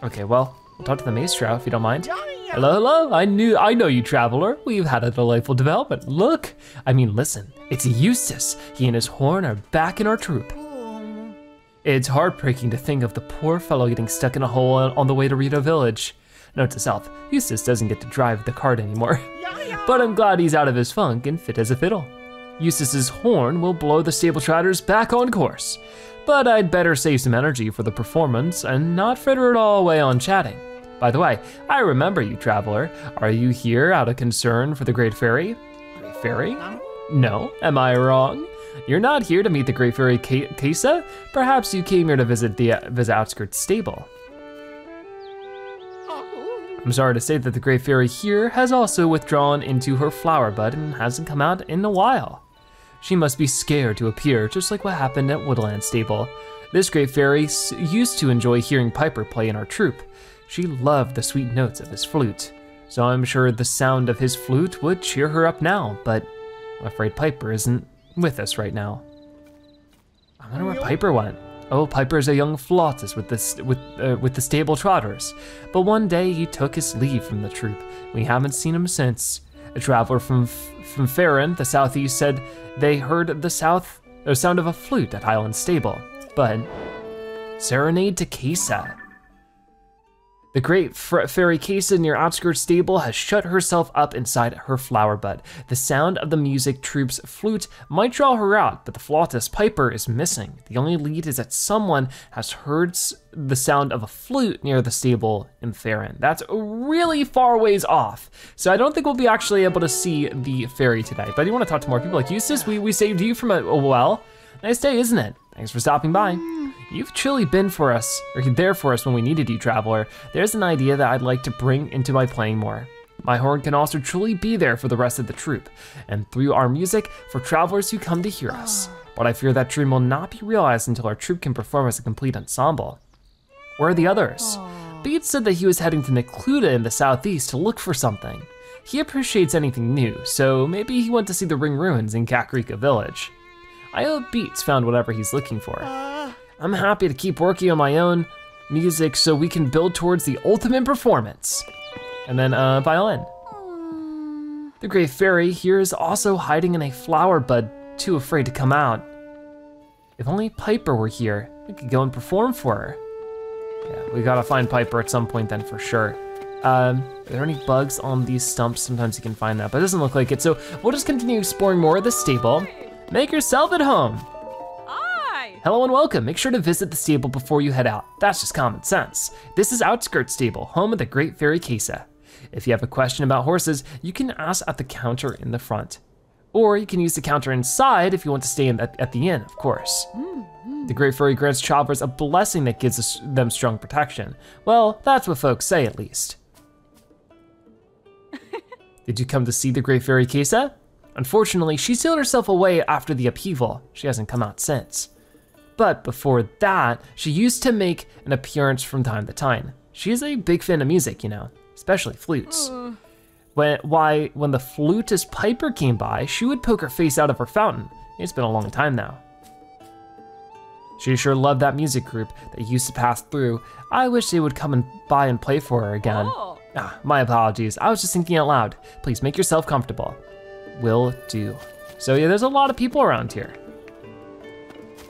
Okay, well, we'll talk to the maestro if you don't mind. Hello, hello, I know you, traveler. We've had a delightful development. Look, listen, it's Eustace. He and his horn are back in our troop. It's heartbreaking to think of the poor fellow getting stuck in a hole on the way to Rito Village. Note to self, Eustace doesn't get to drive the cart anymore. But I'm glad he's out of his funk and fit as a fiddle. Eustace's horn will blow the stable trotters back on course. But I'd better save some energy for the performance and not fritter it all away on chatting. By the way, I remember you, traveler. Are you here out of concern for the Great Fairy? Great Fairy? No, am I wrong? You're not here to meet the Great Fairy Kesa? Perhaps you came here to visit the Outskirt Stable. I'm sorry to say that the Great Fairy here has also withdrawn into her flower bud and hasn't come out in a while. She must be scared to appear, just like what happened at Woodland Stable. This Great Fairy used to enjoy hearing Piper play in our troupe. She loved the sweet notes of his flute, so I'm sure the sound of his flute would cheer her up now, but I'm afraid Piper isn't with us right now. I wonder where Piper went. Oh, Piper's a young flautist with the stable trotters, but one day he took his leave from the troupe. We haven't seen him since. A traveler from Farron, the southeast, said they heard the sound of a flute at Highland Stable, but serenade to Kesa. The Great Fairy Kesa near Outskirt Stable has shut herself up inside her flower bud. The sound of the music troupe's flute might draw her out, but the flautist Piper is missing. The only lead is that someone has heard the sound of a flute near the stable in Farron. That's really far ways off, so I don't think we'll be actually able to see the fairy today. But I do want to talk to more people like Eustace. We saved you from a well. Nice day, isn't it? Thanks for stopping by. You've truly been for us, or there for us when we needed you, traveler. There's an idea that I'd like to bring into my playing more. My horn can also truly be there for the rest of the troupe, and through our music for travelers who come to hear us. But I fear that dream will not be realized until our troupe can perform as a complete ensemble. Where are the others? Beats said that he was heading to Necluda in the southeast to look for something. He appreciates anything new, so maybe he went to see the ring ruins in Kakarika Village. I hope Beats found whatever he's looking for. I'm happy to keep working on my own, music so we can build towards the ultimate performance. And then violin. The Great Fairy here is also hiding in a flower bud, too afraid to come out. If only Piper were here, we could go and perform for her. Yeah, we gotta find Piper at some point then for sure. Are there any bugs on these stumps? Sometimes you can find that, but it doesn't look like it. So we'll just continue exploring more of the stable. Make yourself at home. Hi. Hello and welcome. Make sure to visit the stable before you head out. That's just common sense. This is Outskirt Stable, home of the Great Fairy Kesa. If you have a question about horses, you can ask at the counter in the front. Or you can use the counter inside if you want to stay at the inn, of course. The Great Fairy grants travelers a blessing that gives them strong protection. Well, that's what folks say at least. Did you come to see the Great Fairy Kesa? Unfortunately, she sealed herself away after the upheaval. She hasn't come out since. But before that, she used to make an appearance from time to time. She is a big fan of music, you know, especially flutes. When the flutist Piper came by, she would poke her face out of her fountain. It's been a long time now. She sure loved that music group that used to pass through. I wish they would come by and play for her again. My apologies, I was just thinking out loud. Please make yourself comfortable. Will do. So yeah, there's a lot of people around here.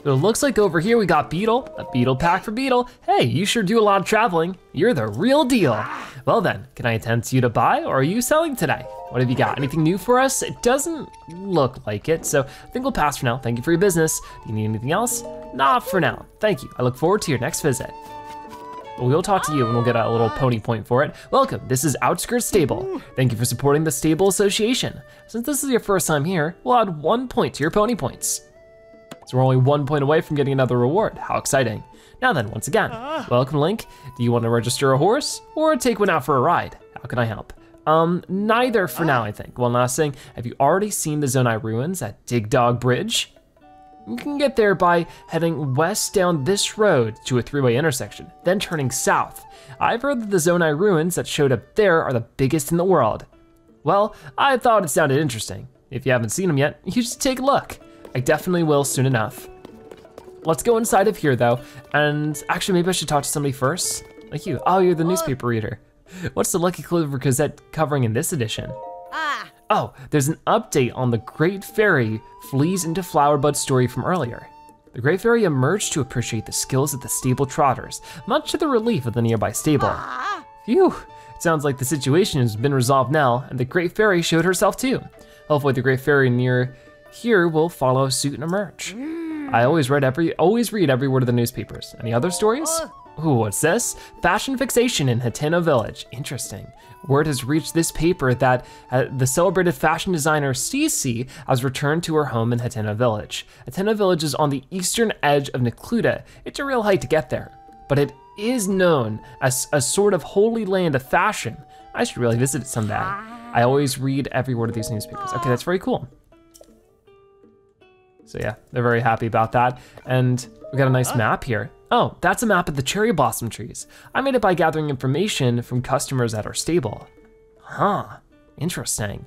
It looks like over here we got Beetle, a Beetle pack for Beetle. Hey, you sure do a lot of traveling. You're the real deal. Well then, can I attend to you to buy, or are you selling today? What have you got, anything new for us? It doesn't look like it, so I think we'll pass for now. Thank you for your business. Do you need anything else? Not for now, thank you. I look forward to your next visit. We'll talk to you and we'll get a little pony point for it. Welcome, this is Outskirt Stable. Thank you for supporting the Stable Association. Since this is your first time here, we'll add 1 point to your pony points. So we're only 1 point away from getting another reward. How exciting. Now then, once again, welcome Link. Do you want to register a horse or take one out for a ride? How can I help? Neither for now, I think. One last thing, have you already seen the Zonai ruins at Dig Dog Bridge? You can get there by heading west down this road to a 3-way intersection, then turning south. I've heard that the Zonai ruins that showed up there are the biggest in the world. Well, I thought it sounded interesting. If you haven't seen them yet, you should take a look. I definitely will soon enough. Let's go inside of here though, and actually maybe I should talk to somebody first. Like you, oh, you're the newspaper reader. What's the Lucky Clover Gazette covering in this edition? Oh, there's an update on the Great Fairy flees into Flowerbud story from earlier. The Great Fairy emerged to appreciate the skills of the stable trotters, much to the relief of the nearby stable. Phew, it sounds like the situation has been resolved now, and the Great Fairy showed herself too. Hopefully the Great Fairy near here will follow suit and emerge. I always read every word of the newspapers. Any other stories? Ooh, what's this? Fashion fixation in Hateno Village. Interesting. Word has reached this paper that the celebrated fashion designer Cece has returned to her home in Hateno Village. Hateno Village is on the eastern edge of Necluda. It's a real hike to get there, but it is known as a sort of holy land of fashion. I should really visit it someday. I always read every word of these newspapers. Okay, that's very cool. So yeah, they're very happy about that. And we got a nice map here. Oh, that's a map of the cherry blossom trees. I made it by gathering information from customers at our stable. Huh, interesting.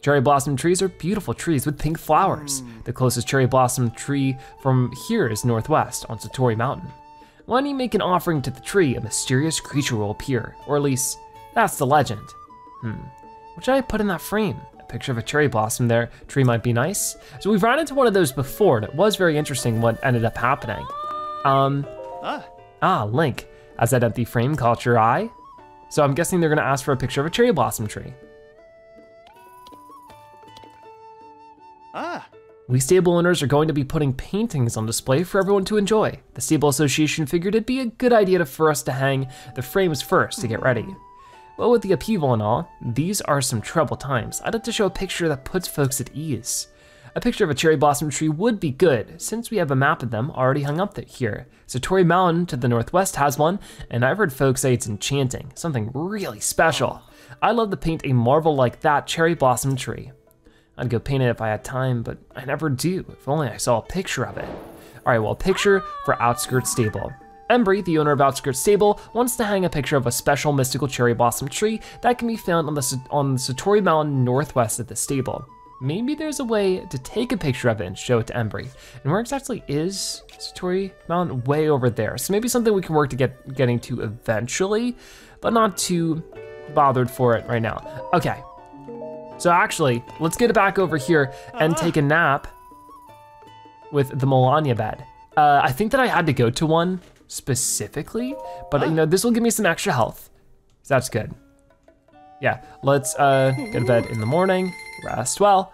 Cherry blossom trees are beautiful trees with pink flowers. The closest cherry blossom tree from here is northwest on Satori Mountain. When you make an offering to the tree, a mysterious creature will appear, or at least that's the legend. What should I put in that frame? Picture of a cherry blossom there. Tree might be nice. So we've run into one of those before, and it was very interesting what ended up happening. Link. Has that empty frame caught your eye? So I'm guessing they're gonna ask for a picture of a cherry blossom tree. We stable owners are going to be putting paintings on display for everyone to enjoy. The Stable Association figured it'd be a good idea for us to hang the frames first to get ready. Well, with the upheaval and all, these are some troubled times. I'd like to show a picture that puts folks at ease. A picture of a cherry blossom tree would be good, since we have a map of them already hung up here. Satori Mountain to the northwest has one, and I've heard folks say it's enchanting, something really special. I'd love to paint a marvel like that cherry blossom tree. I'd go paint it if I had time, but I never do. If only I saw a picture of it. All right, well, a picture for Outskirt Stable. Embry, the owner of Outskirt Stable, wants to hang a picture of a special mystical cherry blossom tree that can be found on the Satori Mountain northwest of the stable. maybe there's a way to take a picture of it and show it to Embry. And where exactly is Satori Mountain? Way over there. So maybe something we can work to getting to eventually, but not too bothered for it right now. Okay, so actually, let's get it back over here and take a nap with the Melania bed. I think that I had to go to one specifically, but you know, this will give me some extra health. So that's good. Yeah, let's go to bed in the morning, rest well.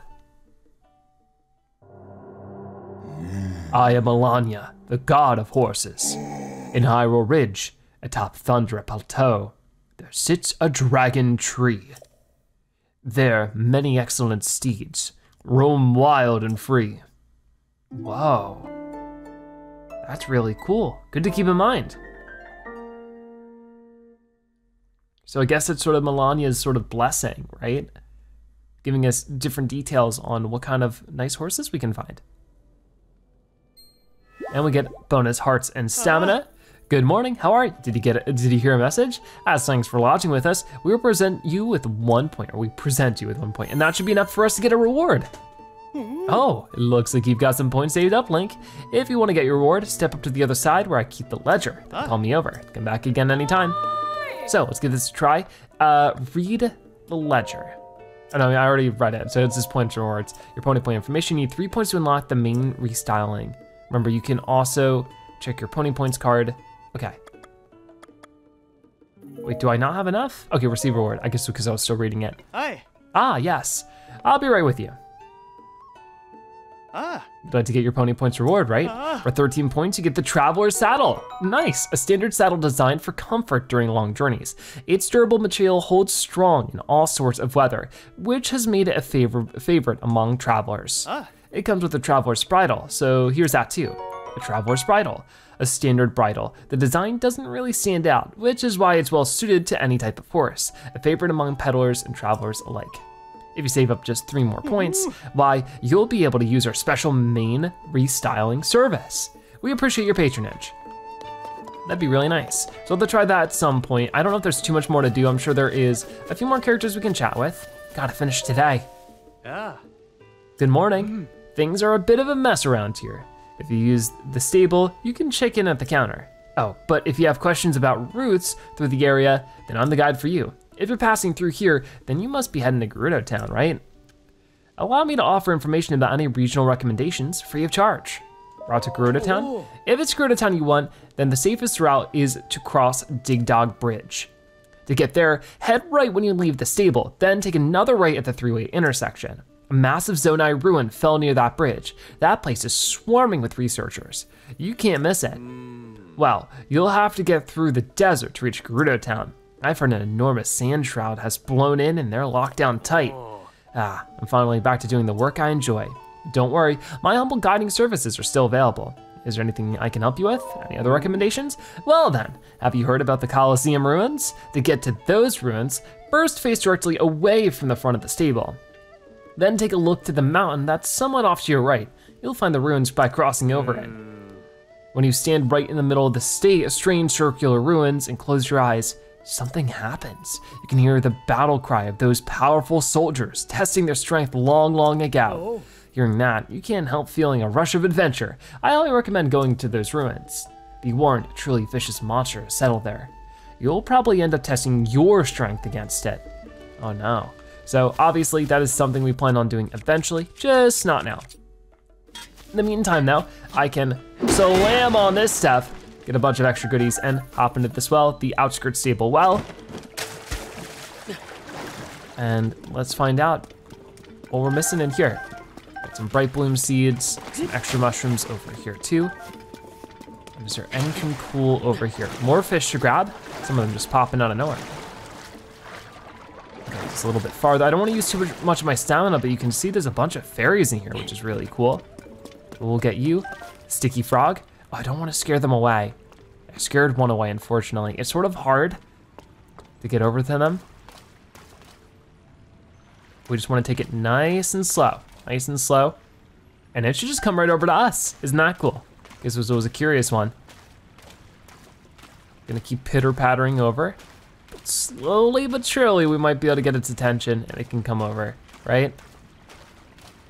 I am Melania, the god of horses. In Hyrule Ridge, atop Thundra Plateau, there sits a dragon tree. There, many excellent steeds roam wild and free. Whoa, that's really cool. Good to keep in mind. So I guess it's sort of Melania's sort of blessing, right? Giving us different details on what kind of nice horses we can find. And we get bonus hearts and stamina. Good morning, how are you? Did you hear a message? As thanks for lodging with us, we will present you with 1 point, or we present you with 1 point, and that should be enough for us to get a reward. Oh, it looks like you've got some points saved up, Link. If you want to get your reward, step up to the other side where I keep the ledger. Then call me over. Come back again anytime. So let's give this a try. Read the ledger. Oh no, I already read it, so it's just points and rewards. Your pony point information, you need 3 points to unlock the main restyling. Remember, you can also check your pony points card. Okay. Wait, do I not have enough? Okay, receive reward, I guess because I was still reading it. Hi. Ah, yes, I'll be right with you. You'd like to get your pony points reward, right? For 13 points, you get the Traveler's Saddle. Nice, a standard saddle designed for comfort during long journeys. Its durable material holds strong in all sorts of weather, which has made it a favorite among travelers. It comes with a Traveler's Bridle, so here's that too. A Traveler's Bridle, a standard bridle. The design doesn't really stand out, which is why it's well suited to any type of horse, a favorite among peddlers and travelers alike. If you save up just 3 more points, why, you'll be able to use our special main restyling service. We appreciate your patronage. That'd be really nice. So I'll have to try that at some point. I don't know if there's too much more to do. I'm sure there is a few more characters we can chat with. Gotta finish today. Good morning. Things are a bit of a mess around here. If you use the stable, you can check in at the counter. Oh, but if you have questions about routes through the area, then I'm the guide for you. If you're passing through here, then you must be heading to Gerudo Town, right? Allow me to offer information about any regional recommendations free of charge. Route to Gerudo Town? If it's Gerudo Town you want, then the safest route is to cross Dig Dog Bridge. To get there, head right when you leave the stable, then take another right at the 3-way intersection. A massive Zonai ruin fell near that bridge. That place is swarming with researchers. You can't miss it. Well, you'll have to get through the desert to reach Gerudo Town. I've heard an enormous sand shroud has blown in and they're locked down tight. I'm finally back to doing the work I enjoy. Don't worry, my humble guiding services are still available. Is there anything I can help you with? Any other recommendations? Well then, have you heard about the Colosseum ruins? To get to those ruins, first face directly away from the front of the stable. Then take a look to the mountain that's somewhat off to your right. You'll find the ruins by crossing over it. When you stand right in the middle of the strange circular ruins and close your eyes, something happens. You can hear the battle cry of those powerful soldiers testing their strength long ago. Hearing that, you can't help feeling a rush of adventure. I highly recommend going to those ruins. Be warned, a truly vicious monster is settled there. You'll probably end up testing your strength against it. Oh no. So obviously that is something we plan on doing eventually, just not now. In the meantime though, I can slam on this stuff, get a bunch of extra goodies, and hop into this well, the Outskirt Stable well. And let's find out what we're missing in here. Got some bright bloom seeds, some extra mushrooms over here too. And is there anything cool over here? More fish to grab, some of them just popping out of nowhere. Okay, just a little bit farther. I don't want to use too much of my stamina, but you can see there's a bunch of fairies in here, which is really cool. We'll get you, Sticky Frog. Oh, I don't want to scare them away. I scared one away, unfortunately. It's sort of hard to get over to them. We just want to take it nice and slow, and it should just come right over to us. Isn't that cool? This was a curious one. Gonna keep pitter-pattering over. But slowly but surely, we might be able to get its attention and it can come over, right?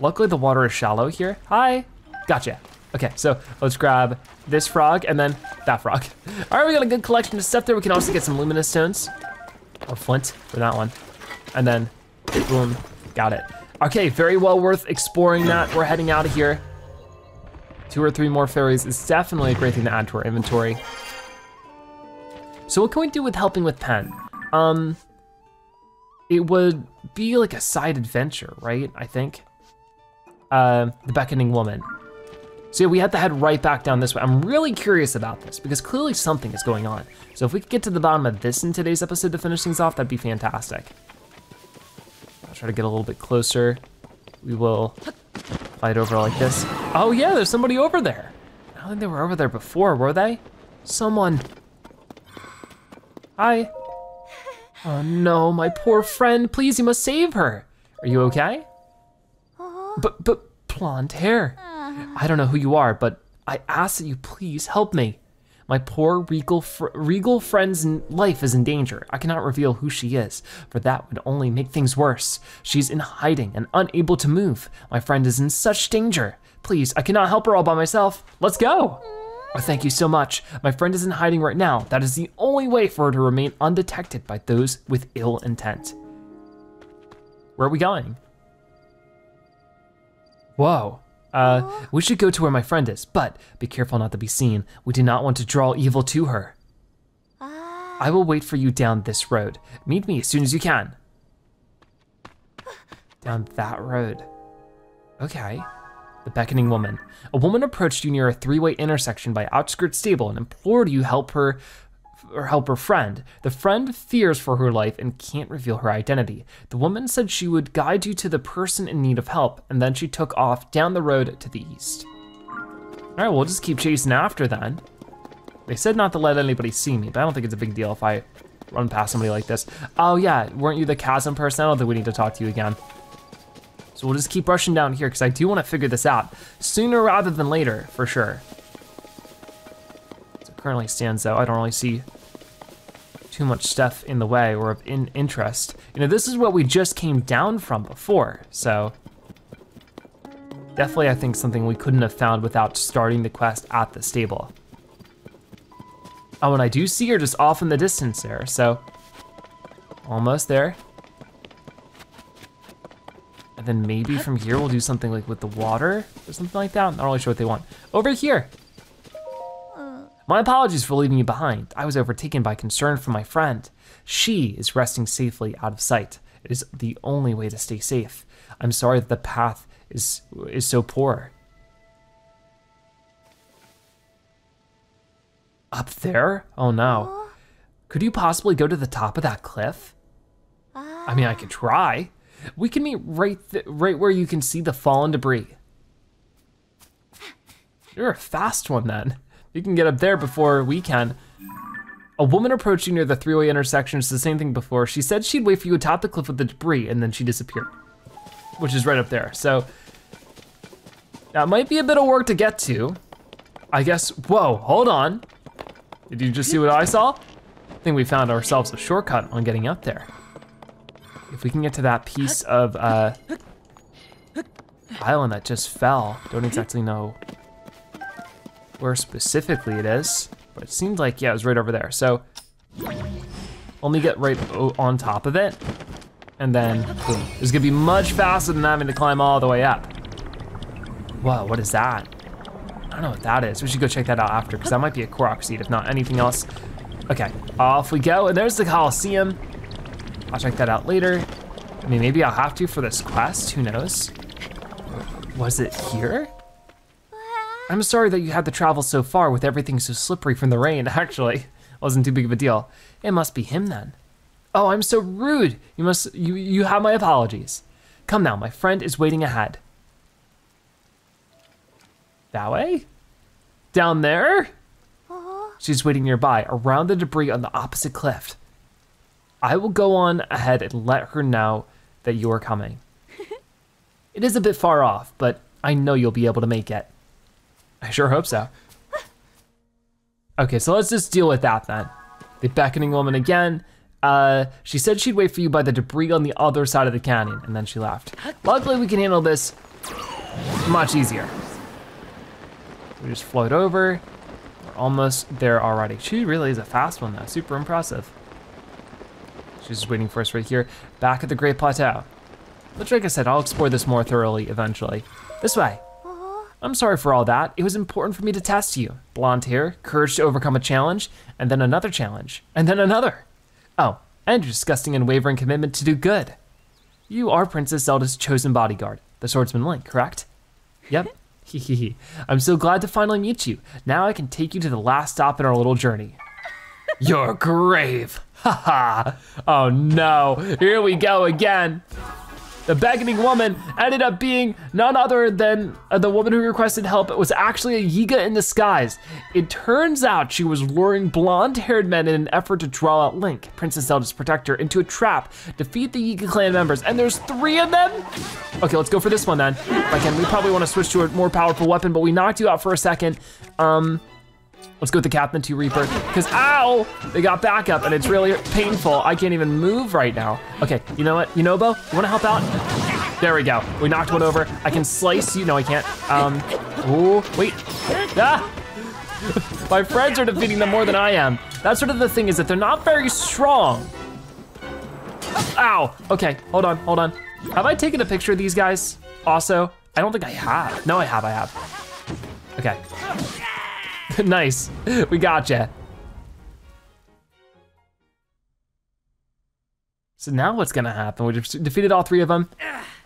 Luckily the water is shallow here. Hi, gotcha. Okay, so let's grab this frog and then that frog. All right, we got a good collection of stuff there. We can also get some luminous stones or flint for that one. And then boom, got it. Okay, very well worth exploring that. We're heading out of here. 2 or 3 more fairies is definitely a great thing to add to our inventory. So what can we do with helping with Pen? It would be like a side adventure, right? I think. The Beckoning Woman. So yeah, we have to head right back down this way. I'm really curious about this because clearly something is going on. So if we could get to the bottom of this in today's episode to finish things off, that'd be fantastic. I'll try to get a little bit closer. We will fly it over like this. Oh yeah, there's somebody over there. I don't think they were over there before, were they? Someone. Hi. Oh no, my poor friend, please, you must save her. Are you okay? But blonde hair. I don't know who you are, but I ask that you please help me. My poor regal friend's life is in danger. I cannot reveal who she is, for that would only make things worse. She's in hiding and unable to move. My friend is in such danger. Please, I cannot help her all by myself. Let's go. Oh, thank you so much. My friend is in hiding right now. That is the only way for her to remain undetected by those with ill intent. Where are we going? Whoa. We should go to where my friend is, but be careful not to be seen. We do not want to draw evil to her. I will wait for you down this road. Meet me as soon as you can. Down that road. Okay. The Beckoning Woman. A woman approached you near a 3-way intersection by Outskirt Stable and implored you help her friend. The friend fears for her life and can't reveal her identity. The woman said she would guide you to the person in need of help, and then she took off down the road to the east. All right, we'll just keep chasing after then. They said not to let anybody see me, but I don't think it's a big deal if I run past somebody like this. Oh yeah, weren't you the chasm person? I don't think we need to talk to you again. So we'll just keep rushing down here because I do want to figure this out sooner rather than later, for sure. As it currently stands though, I don't really see too much stuff in the way or of interest. You know, this is what we just came down from before, so definitely I think something we couldn't have found without starting the quest at the stable. Oh, and I do see her just off in the distance there, so almost there. And then maybe from here we'll do something like with the water or something like that. I'm not really sure what they want. Over here. My apologies for leaving you behind. I was overtaken by concern for my friend. She is resting safely out of sight. It is the only way to stay safe. I'm sorry that the path is so poor. Up there? Oh no. Could you possibly go to the top of that cliff? I mean, I could try. We can meet right where you can see the fallen debris. You're a fast one then. You can get up there before we can. A woman approached you near the 3-way intersection. It's the same thing before. She said she'd wait for you atop the cliff with the debris and then she disappeared, which is right up there. So that might be a bit of work to get to. I guess, whoa, hold on. Did you just see what I saw? I think we found ourselves a shortcut on getting up there. If we can get to that piece of island that just fell, don't exactly know where specifically it is, but it seems like, yeah, it was right over there. So let me get right on top of it, and then boom. It's gonna be much faster than having to climb all the way up. Wow, what is that? I don't know what that is. We should go check that out after, because that might be a Korok seed, if not anything else. Okay, off we go, and there's the Coliseum. I'll check that out later. I mean, maybe I'll have to for this quest, who knows? Was it here? I'm sorry that you had to travel so far with everything so slippery from the rain. Actually, wasn't too big of a deal. It must be him then. Oh, I'm so rude. You have my apologies. Come now, my friend is waiting ahead. That way? Down there? She's waiting nearby, around the debris on the opposite cliff. I will go on ahead and let her know that you are coming. It is a bit far off, but I know you'll be able to make it. I sure hope so. Okay, so let's just deal with that then. The Beckoning Woman again. She said she'd wait for you by the debris on the other side of the canyon, and then she left. Luckily we can handle this Much easier. We just float over. We're almost there already. She really is a fast one though, super impressive. She's just waiting for us right here, back at the Great Plateau. Which, like I said, I'll explore this more thoroughly eventually. This way. I'm sorry for all that. It was important for me to test you. Blonde hair, courage to overcome a challenge, and then another challenge, and then another. Oh, and your disgusting and wavering commitment to do good. You are Princess Zelda's chosen bodyguard, the swordsman Link, correct? Yep. I'm so glad to finally meet you. Now I can take you to the last stop in our little journey. Your grave. Haha. Oh no, here we go again. The Beckoning Woman ended up being none other than the woman who requested help. It was actually a Yiga in disguise. It turns out she was luring blonde-haired men in an effort to draw out Link, Princess Zelda's protector, into a trap, defeat the Yiga Clan members, and there's 3 of them? Okay, let's go for this one then. Again, we probably wanna switch to a more powerful weapon, but we knocked you out for a second. Let's go with the Captain 2 Reaper, because ow, they got backup and it's really painful. I can't even move right now. Okay, you know what, Yunobo, you wanna help out? There we go, we knocked one over. I can slice you, no I can't. Ooh, wait, ah! My friends are defeating them more than I am. That's sort of the thing, is that they're not very strong. Ow, okay, hold on. Have I taken a picture of these guys also? I don't think I have. No, I have. Okay. Nice, we gotcha. So now what's gonna happen? We just defeated all 3 of them.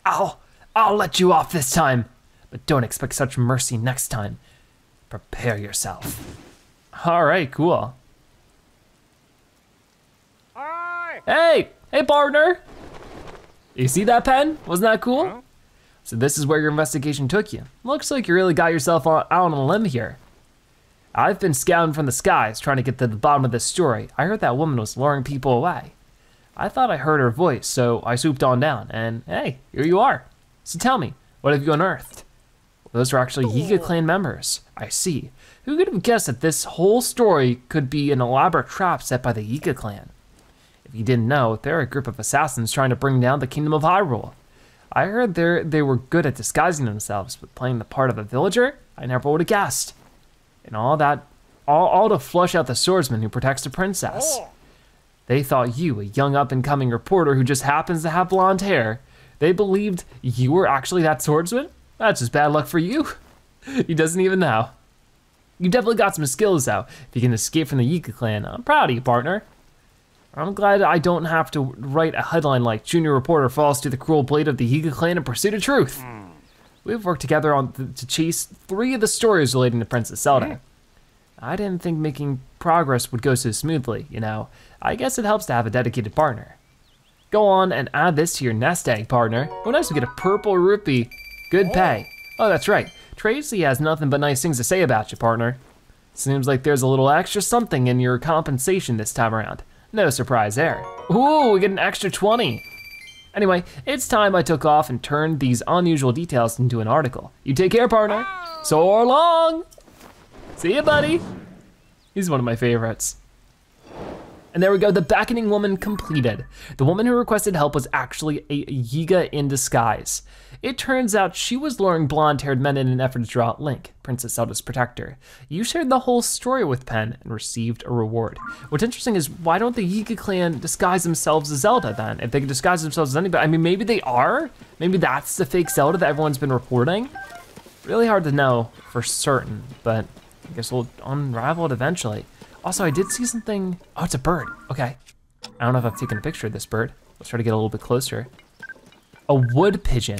I'll let you off this time, but don't expect such mercy next time. Prepare yourself. All right, cool. Hi. Hey partner. You see that pen? Wasn't that cool? Huh? So this is where your investigation took you. Looks like you really got yourself out on a limb here. I've been scouting from the skies trying to get to the bottom of this story. I heard that woman was luring people away. I thought I heard her voice, so I swooped on down, and hey, here you are. So tell me, what have you unearthed? Those are actually Yiga Clan members. I see. Who could have guessed that this whole story could be an elaborate trap set by the Yiga Clan? If you didn't know, they're a group of assassins trying to bring down the kingdom of Hyrule. I heard they were good at disguising themselves, but playing the part of a villager, I never would have guessed. And all to flush out the swordsman who protects the princess. They thought you, a young up-and-coming reporter who just happens to have blonde hair, they believed you were actually that swordsman? That's just bad luck for you. He doesn't even know. You definitely got some skills though. If you can escape from the Yiga Clan, I'm proud of you, partner. I'm glad I don't have to write a headline like Junior Reporter falls to the cruel blade of the Yiga Clan in pursuit of truth. We've worked together to chase 3 of the stories relating to Princess Zelda. I didn't think making progress would go so smoothly, you know. I guess it helps to have a dedicated partner. Go on and add this to your nest egg, partner. Oh nice, we get a purple rupee. Good pay. Oh, that's right. Tracy has nothing but nice things to say about you, partner. Seems like there's a little extra something in your compensation this time around. No surprise there. Ooh, we get an extra 20. Anyway, it's time I took off and turned these unusual details into an article. You take care, partner. So long. See ya, buddy. He's one of my favorites. And there we go, the Beckoning Woman completed. The woman who requested help was actually a Yiga in disguise. It turns out she was luring blonde-haired men in an effort to draw out Link, Princess Zelda's protector. You shared the whole story with Pen and received a reward. What's interesting is, why don't the Yiga Clan disguise themselves as Zelda then? If they could disguise themselves as anybody, I mean, maybe they are? Maybe that's the fake Zelda that everyone's been reporting? Really hard to know for certain, but I guess we'll unravel it eventually. Also, I did see something, oh, it's a bird, okay. I don't know if I've taken a picture of this bird. Let's try to get a little bit closer. A wood pigeon,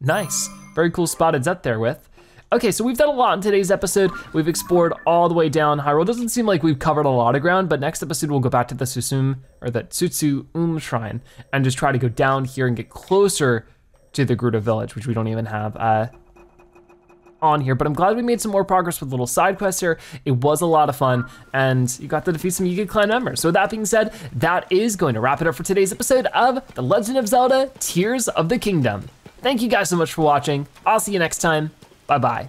nice. Very cool spot it's up there with. Okay, so we've done a lot in today's episode. We've explored all the way down Hyrule. Doesn't seem like we've covered a lot of ground, but next episode we'll go back to the Tsutsu-Um Shrine and just try to go down here and get closer to the Gerudo village, which we don't even have on here, but I'm glad we made some more progress with little side quests here. It was a lot of fun, and you got to defeat some Yiga Clan members. So with that being said, that is going to wrap it up for today's episode of The Legend of Zelda Tears of the Kingdom. Thank you guys so much for watching. I'll see you next time. Bye-bye.